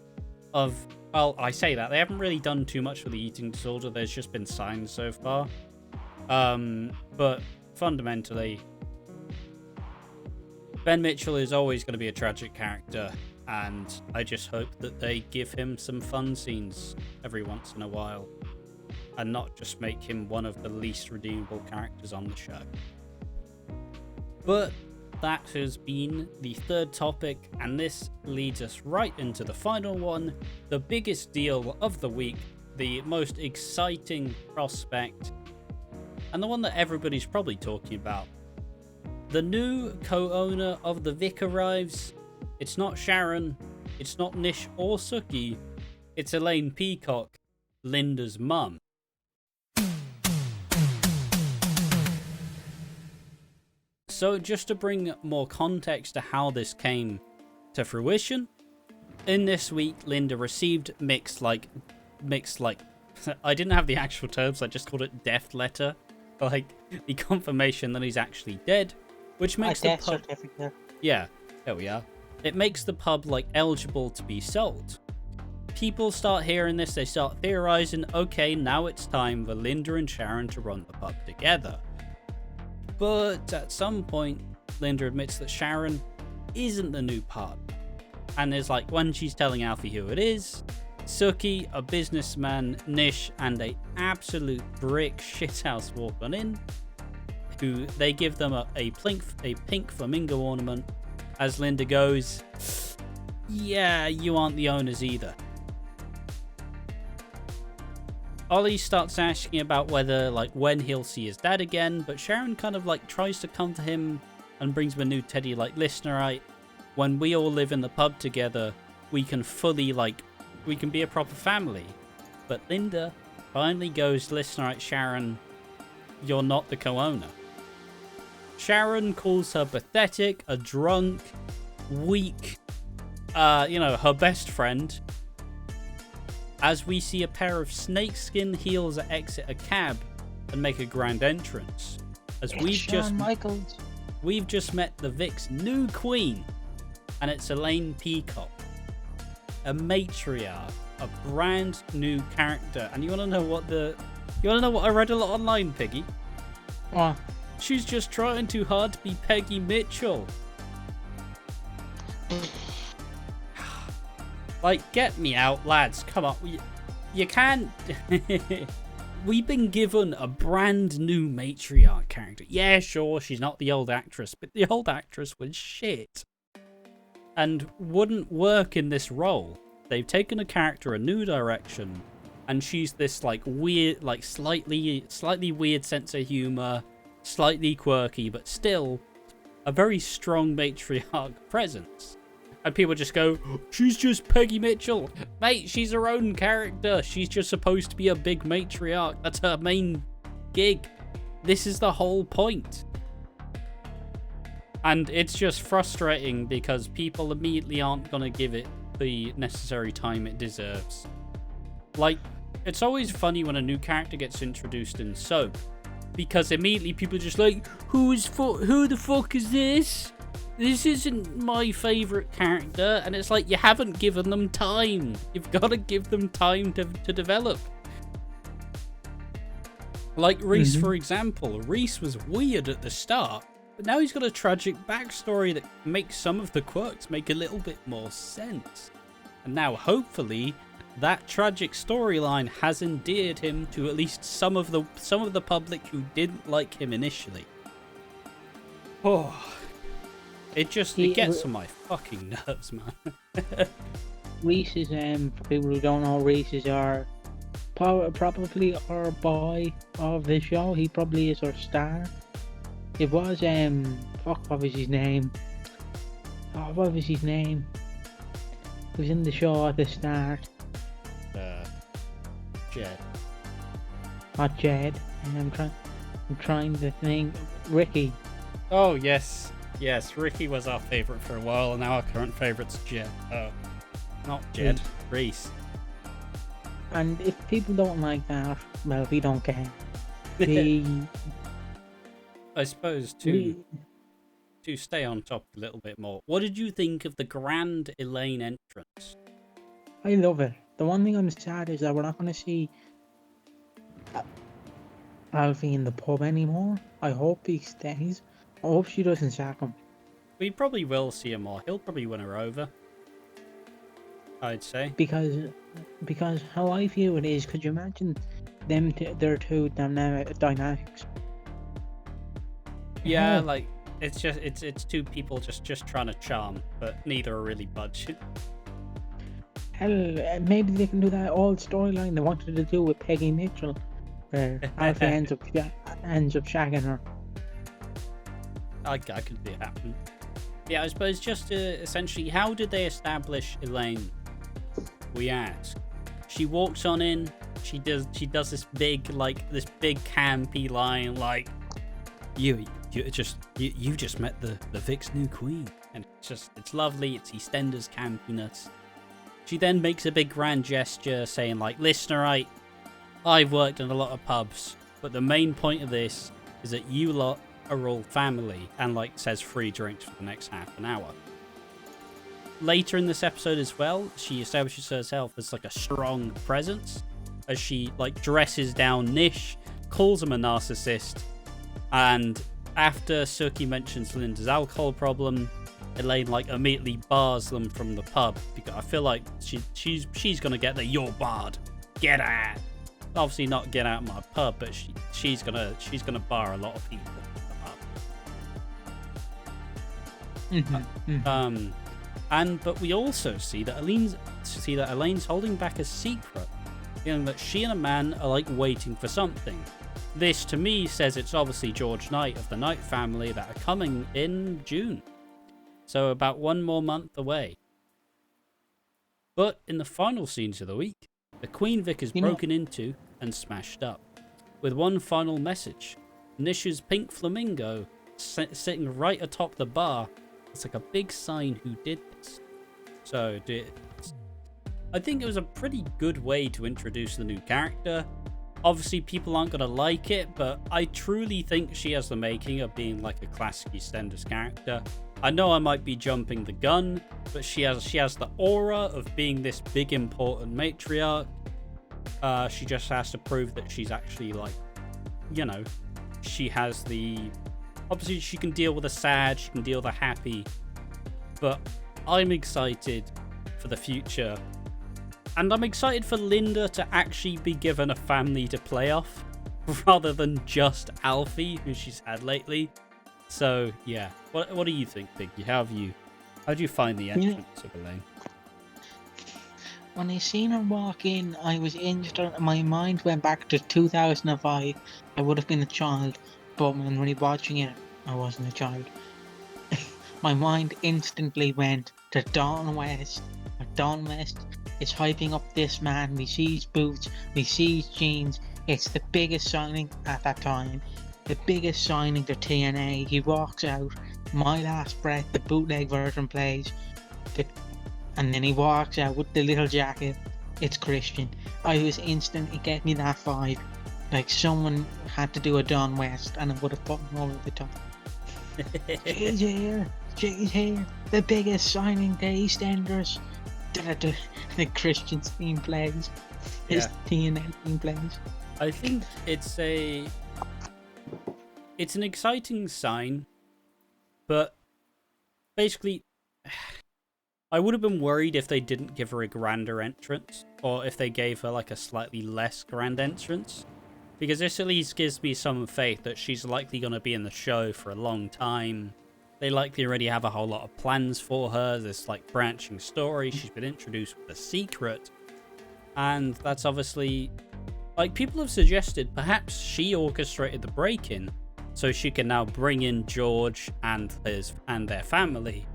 of... Well, I say that. They haven't really done too much for the eating disorder. There's just been signs so far. But fundamentally, Ben Mitchell is always going to be a tragic character, and I just hope that they give him some fun scenes every once in a while, and not just make him one of the least redeemable characters on the show. But that has been the third topic, and this leads us right into the final one, the biggest deal of the week, the most exciting prospect, and the one that everybody's probably talking about. The new co-owner of the Vic arrives. It's not Sharon, it's not Nish or Suki, it's Elaine Peacock, Linda's mum. So just to bring more context to how this came to fruition, in this week, Linda received mixed like, I didn't have the actual terms, I just called it death letter, like the confirmation that he's actually dead, which makes the death pub, certificate. yeah, there we are. It makes the pub like eligible to be sold. People start hearing this, they start theorizing, okay, now it's time for Linda and Sharon to run the pub together. But at some point, Linda admits that Sharon isn't the new partner. And there's like, when she's telling Alfie who it is, Suki, a businessman, Nish, and a absolute brick shithouse walk on in, who they give them a pink flamingo ornament, as Linda goes, yeah, you aren't the owners either. Ollie starts asking about whether, like, when he'll see his dad again, but Sharon kind of, like, tries to come to him and brings him a new teddy, like, listener, when we all live in the pub together, we can fully, like, we can be a proper family. But Linda finally goes, listener, Sharon, you're not the co-owner. Sharon calls her pathetic, a drunk, weak, her best friend, as we see a pair of snakeskin heels exit a cab and make a grand entrance. As we've just met the Vic's new queen, and it's Elaine Peacock, a matriarch, a brand new character. And you want to know what I read a lot online, Piggy? What? She's just trying too hard to be Peggy Mitchell. Like, get me out, lads. Come on. You can't. We've been given a brand new matriarch character. Yeah, sure, she's not the old actress, but the old actress was shit. And wouldn't work in this role. They've taken a character a new direction, and she's this, like, weird, like, slightly weird sense of humor, slightly quirky, but still a very strong matriarch presence. And people just go, she's just Peggy Mitchell. Mate, she's her own character. She's just supposed to be a big matriarch. That's her main gig. This is the whole point. And it's just frustrating because people immediately aren't going to give it the necessary time it deserves. Like, it's always funny when a new character gets introduced in soap, because immediately people are just like, who the fuck is this? This isn't my favourite character. And it's like, you haven't given them time. You've got to give them time to develop. Like Reiss, for example. Reiss was weird at the start, but now he's got a tragic backstory that makes some of the quirks make a little bit more sense. And now, hopefully, that tragic storyline has endeared him to at least some of the public who didn't like him initially. Oh, it gets on my fucking nerves, man. Reiss is, for people who don't know, Reiss is probably our boy of the show. He probably is our star. It was, what was his name? What was his name? He was in the show at the start. Jed. Not Jed. I'm trying to think. Ricky. Oh, yes. Yes, Ricky was our favourite for a while, and now our current favourite's Jed. Oh, not Jed. Reiss. And if people don't like that, well, we don't care. I suppose to stay on top a little bit more, what did you think of the grand Elaine entrance? I love it. The one thing I'm sad is that we're not going to see Alfie in the pub anymore. I hope he stays. I hope she doesn't sack him. We probably will see him more. He'll probably win her over, I'd say. Because how I view it is, could you imagine them their two dynamics? Yeah, like it's two people just trying to charm, but neither are really budging. Hell, maybe they can do that old storyline they wanted to do with Peggy Mitchell, where Alfie ends up shagging her. I could see it happen. Yeah, I suppose just to essentially, how did they establish Elaine? We ask. She walks on in. She does this big campy line like, you just met the Vic's new queen, and it's lovely. It's EastEnders campiness. She then makes a big grand gesture saying like, listen, alright, I've worked in a lot of pubs, but the main point of this is that you lot are all family, and like says free drinks for the next half an hour. Later in this episode as well, she establishes herself as like a strong presence as she like dresses down Nish, calls him a narcissist, and after Suki mentions Linda's alcohol problem, Elaine like immediately bars them from the pub because I feel like she's gonna get the "you're barred, get out." Obviously not get out of my pub, but she's gonna bar a lot of people from the pub. But we also see that Elaine's holding back a secret, feeling that she and a man are like waiting for something. This to me says it's obviously George Knight of the Knight family that are coming in June. So about 1 more month away. But in the final scenes of the week, the Queen Vic is broken into and smashed up, with one final message. Nish's pink flamingo sitting right atop the bar. It's like a big sign who did this. So I think it was a pretty good way to introduce the new character. Obviously people aren't going to like it, but I truly think she has the making of being like a classic EastEnders character. I know I might be jumping the gun, but she has the aura of being this big important matriarch. She just has to prove that she's actually like, she has the... Obviously she can deal with the sad, she can deal with the happy, but I'm excited for the future. And I'm excited for Linda to actually be given a family to play off, rather than just Alfie, who she's had lately. So yeah, what do you think, Biggie? How do you find the entrance of Elaine? When I seen her walk in, I was injured. My mind went back to 2005. I would have been a child, but when watching it, I wasn't a child. My mind instantly went to Dawn West. Dawn West is hyping up this man. We see boots, we see jeans. It's the biggest signing at that time. The biggest signing to TNA. He walks out. My Last Breath, the bootleg version plays. And then he walks out with the little jacket. It's Christian. I was instant. It gave me that vibe. Like someone had to do a Dawn West and it would have put me over the top. She's here. The biggest signing to EastEnders. The Christian's theme plays. His TNA theme plays. I think it's an exciting sign, but basically I would have been worried if they didn't give her a grander entrance, or if they gave her like a slightly less grand entrance, because this at least gives me some faith that she's likely going to be in the show for a long time. They likely already have a whole lot of plans for her, this like branching story. She's been introduced with a secret, and that's obviously, like, people have suggested perhaps she orchestrated the break-in so she can now bring in George and their family.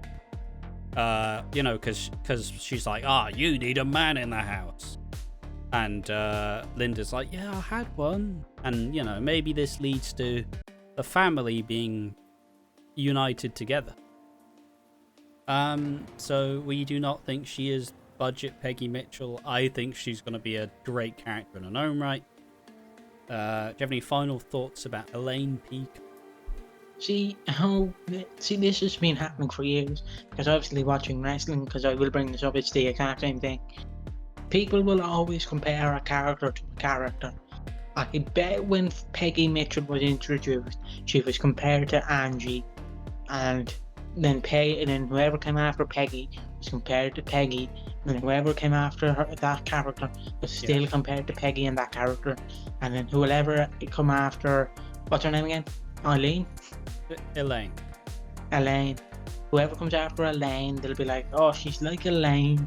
Because she's like, you need a man in the house. And Linda's like, yeah, I had one. And, maybe this leads to the family being united together. So we do not think she is budget Peggy Mitchell. I think she's going to be a great character in her own right. Do you have any final thoughts about Elaine Peacock? See, this has been happening for years, because obviously watching wrestling, because I will bring this up, it's the exact same thing. People will always compare a character to a character. I bet when Peggy Mitchell was introduced, she was compared to Angie, and then whoever came after Peggy was compared to Peggy, and then whoever came after her, that character, was still compared to Peggy and that character, and then whoever come after, what's her name again? Elaine. Whoever comes after Elaine, they'll be like, oh, she's like Elaine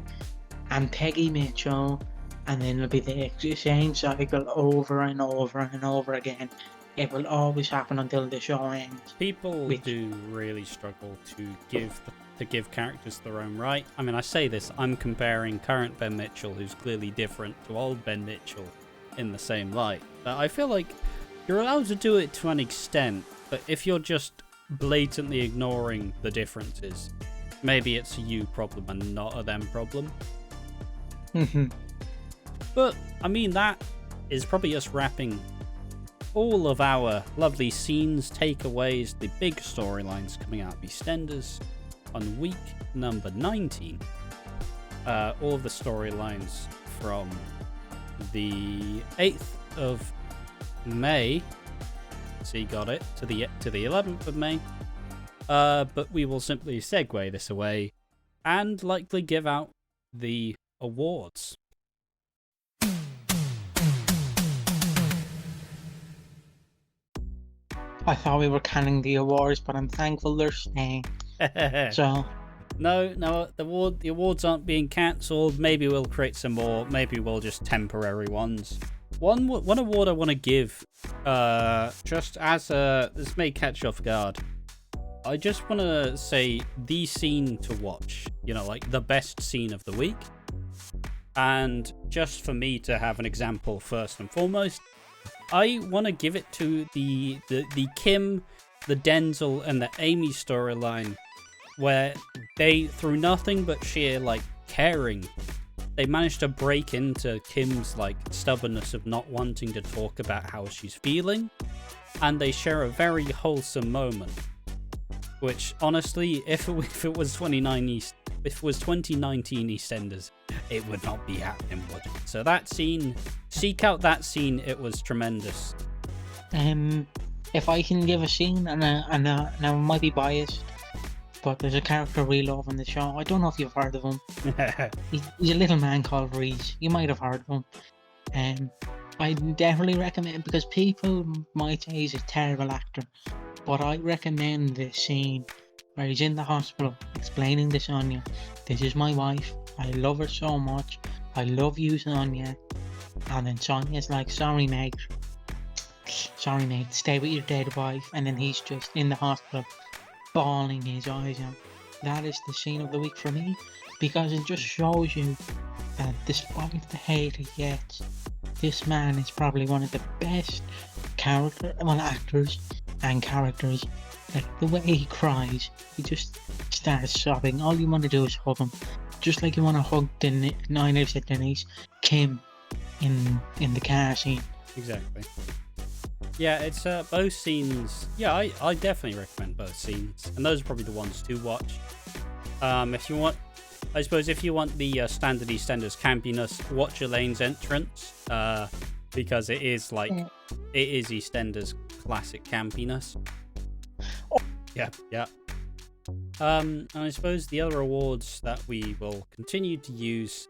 and Peggy Mitchell, and then it'll be the same cycle over and over and over again. it will always happen until the show ends. People Which- do really struggle to give characters their own right. I mean, I say this, I'm comparing current Ben Mitchell, who's clearly different, to old Ben Mitchell in the same light. But I feel like you're allowed to do it to an extent, but if you're just blatantly ignoring the differences, maybe it's a you problem and not a them problem. But, I mean, that is probably us wrapping all of our lovely scenes, takeaways, the big storylines coming out of EastEnders on week number 19. All of the storylines from the 8th of May, so you got it, to the 11th of May. But we will simply segue this away and likely give out the awards. I thought we were canning the awards, but I'm thankful they're staying. So No, the awards aren't being cancelled. Maybe we'll create some more. Maybe we'll just temporary ones. One award I want to give, just as this may catch you off guard. I just want to say the scene to watch. You know, like the best scene of the week. And just for me to have an example first and foremost, I want to give it to the Kim, the Denzel, and the Amy storyline, where they, through nothing but sheer like caring, they managed to break into Kim's like stubbornness of not wanting to talk about how she's feeling, and they share a very wholesome moment. Which honestly, if it was 2019 EastEnders, it would not be happening, would it? So that scene, seek out that scene. It was tremendous. if I can give a scene, and I might be biased, but there's a character we love in the show. I don't know if you've heard of him. He's a little man called Reiss. You might have heard of him. I definitely recommend, because people might say he's a terrible actor, but I recommend this scene where he's in the hospital explaining to Sonia, "This is my wife. I love her so much. I love you, Sonia." And then Sonia's like, "Sorry, mate. Stay with your dead wife." And then he's just in the hospital, bawling his eyes out. That is the scene of the week for me, because it just shows you that despite the hate he gets, this man is probably one of the best actors and characters. Like the way he cries, he just starts sobbing. All you want to do is hug him, just like you want to hug Denise, Kim, in the car scene. Exactly. Yeah, it's both scenes. Yeah, I definitely recommend both scenes, and those are probably the ones to watch. If you want, I suppose, if you want the standard EastEnders campiness, watch Elaine's entrance, because it is like it is EastEnders classic campiness. Yeah. And I suppose the other awards that we will continue to use,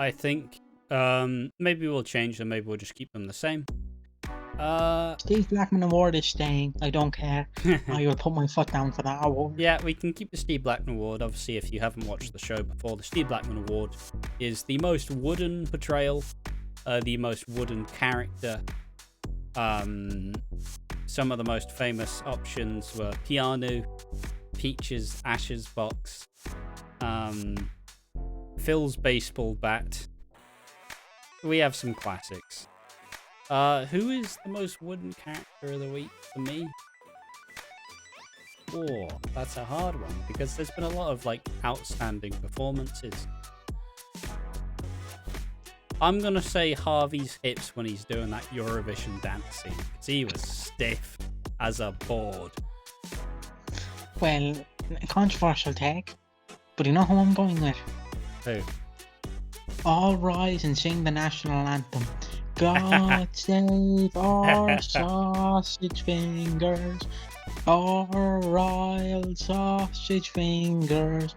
I think, maybe we'll change them, maybe we'll just keep them the same. Steve Blackman Award is staying. I don't care. I will put my foot down for that award. Yeah, we can keep the Steve Blackman Award. Obviously, if you haven't watched the show before, the Steve Blackman Award is the most wooden portrayal, the most wooden character. Some of the most famous options were Keanu, Peach's Ashes box, Phil's baseball bat. We have some classics. Who is the most wooden character of the week for me? Oh, that's a hard one, because there's been a lot of like outstanding performances. I'm gonna say Harvey's hips when he's doing that Eurovision dancing, because he was stiff as a board. Well, a controversial take, but you know who I'm going with? Who? All rise and sing the national anthem. God save our sausage fingers, our royal sausage fingers.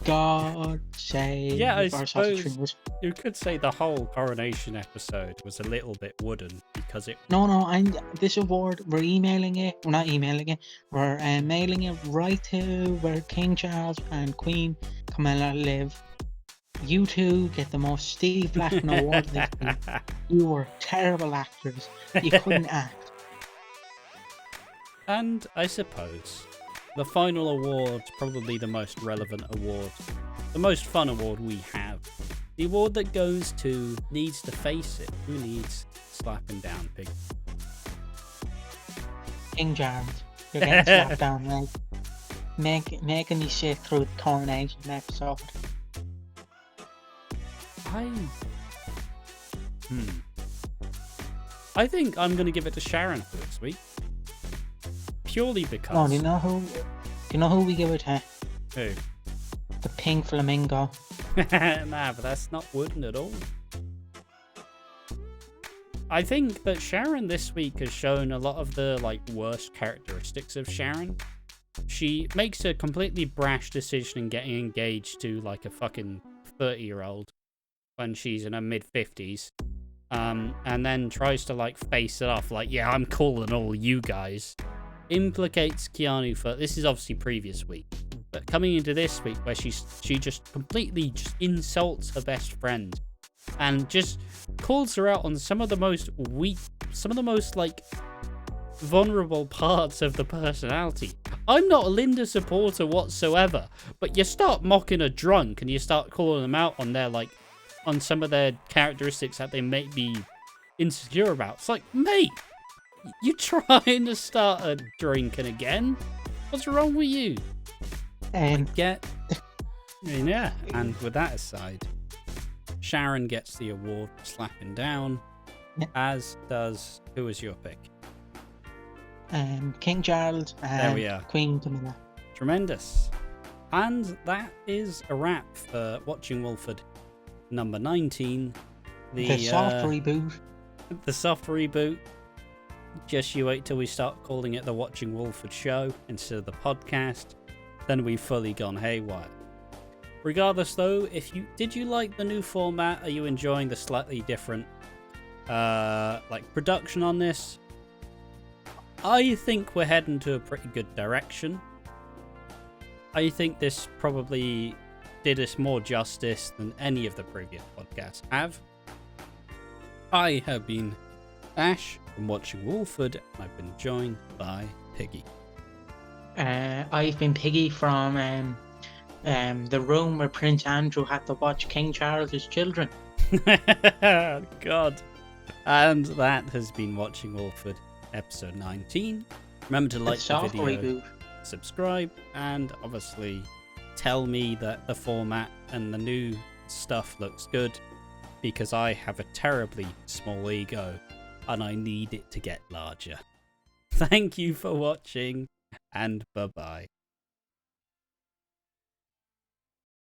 God save I our sausage suppose fingers. you could say the whole Coronation episode was a little bit wooden, because it... No, this award, we're emailing it. We're not emailing it. We're mailing it right to where King Charles and Queen Camilla live. You two get the most Steve Blackman award this week. You were terrible actors. You couldn't act. And I suppose the final award, probably the most relevant award, the most fun award we have. The award that goes to needs to face it. Who needs slapping down, Pig? King James, you're getting slapped down, mate. Making me sit through the Coronation episode. I think I'm going to give it to Sharon for this week. Purely because... No, do you know who we give it to? Who? The pink flamingo. Nah, but that's not wooden at all. I think that Sharon this week has shown a lot of the worst characteristics of Sharon. She makes a completely brash decision in getting engaged to a fucking 30-year-old when she's in her mid-50s. And then tries to face it off yeah, I'm cooler than all you guys. Implicates Keanu for... This is obviously previous week. But coming into this week where she just completely insults her best friend and just calls her out on some of the most vulnerable parts of the personality. I'm not a Linda supporter whatsoever, but you start mocking a drunk and you start calling them out on their on some of their characteristics that they may be insecure about. It's mate, you trying to start a drinking again? What's wrong with you? And with that aside, Sharon gets the award for slapping down, as does... Who was your pick? King Charles and there we are. Queen Camilla. Tremendous. And that is a wrap for Watching Walford number 19. The soft reboot. The soft reboot. Just you wait till we start calling it the Watching Walford show instead of the podcast. Then we've fully gone haywire. Regardless though, did you like the new format? Are you enjoying the slightly different production on this? I think we're heading to a pretty good direction. I think this probably did us more justice than any of the previous podcasts have. I have been Ash from Watching Walford, and I've been joined by Piggy. I've been Piggy from the room where Prince Andrew had to watch King Charles's children. God. And that has been Watching Walford episode 19. Remember to like the video, reboot. Subscribe, and obviously tell me that the format and the new stuff looks good, because I have a terribly small ego and I need it to get larger. Thank you for watching, and bye-bye.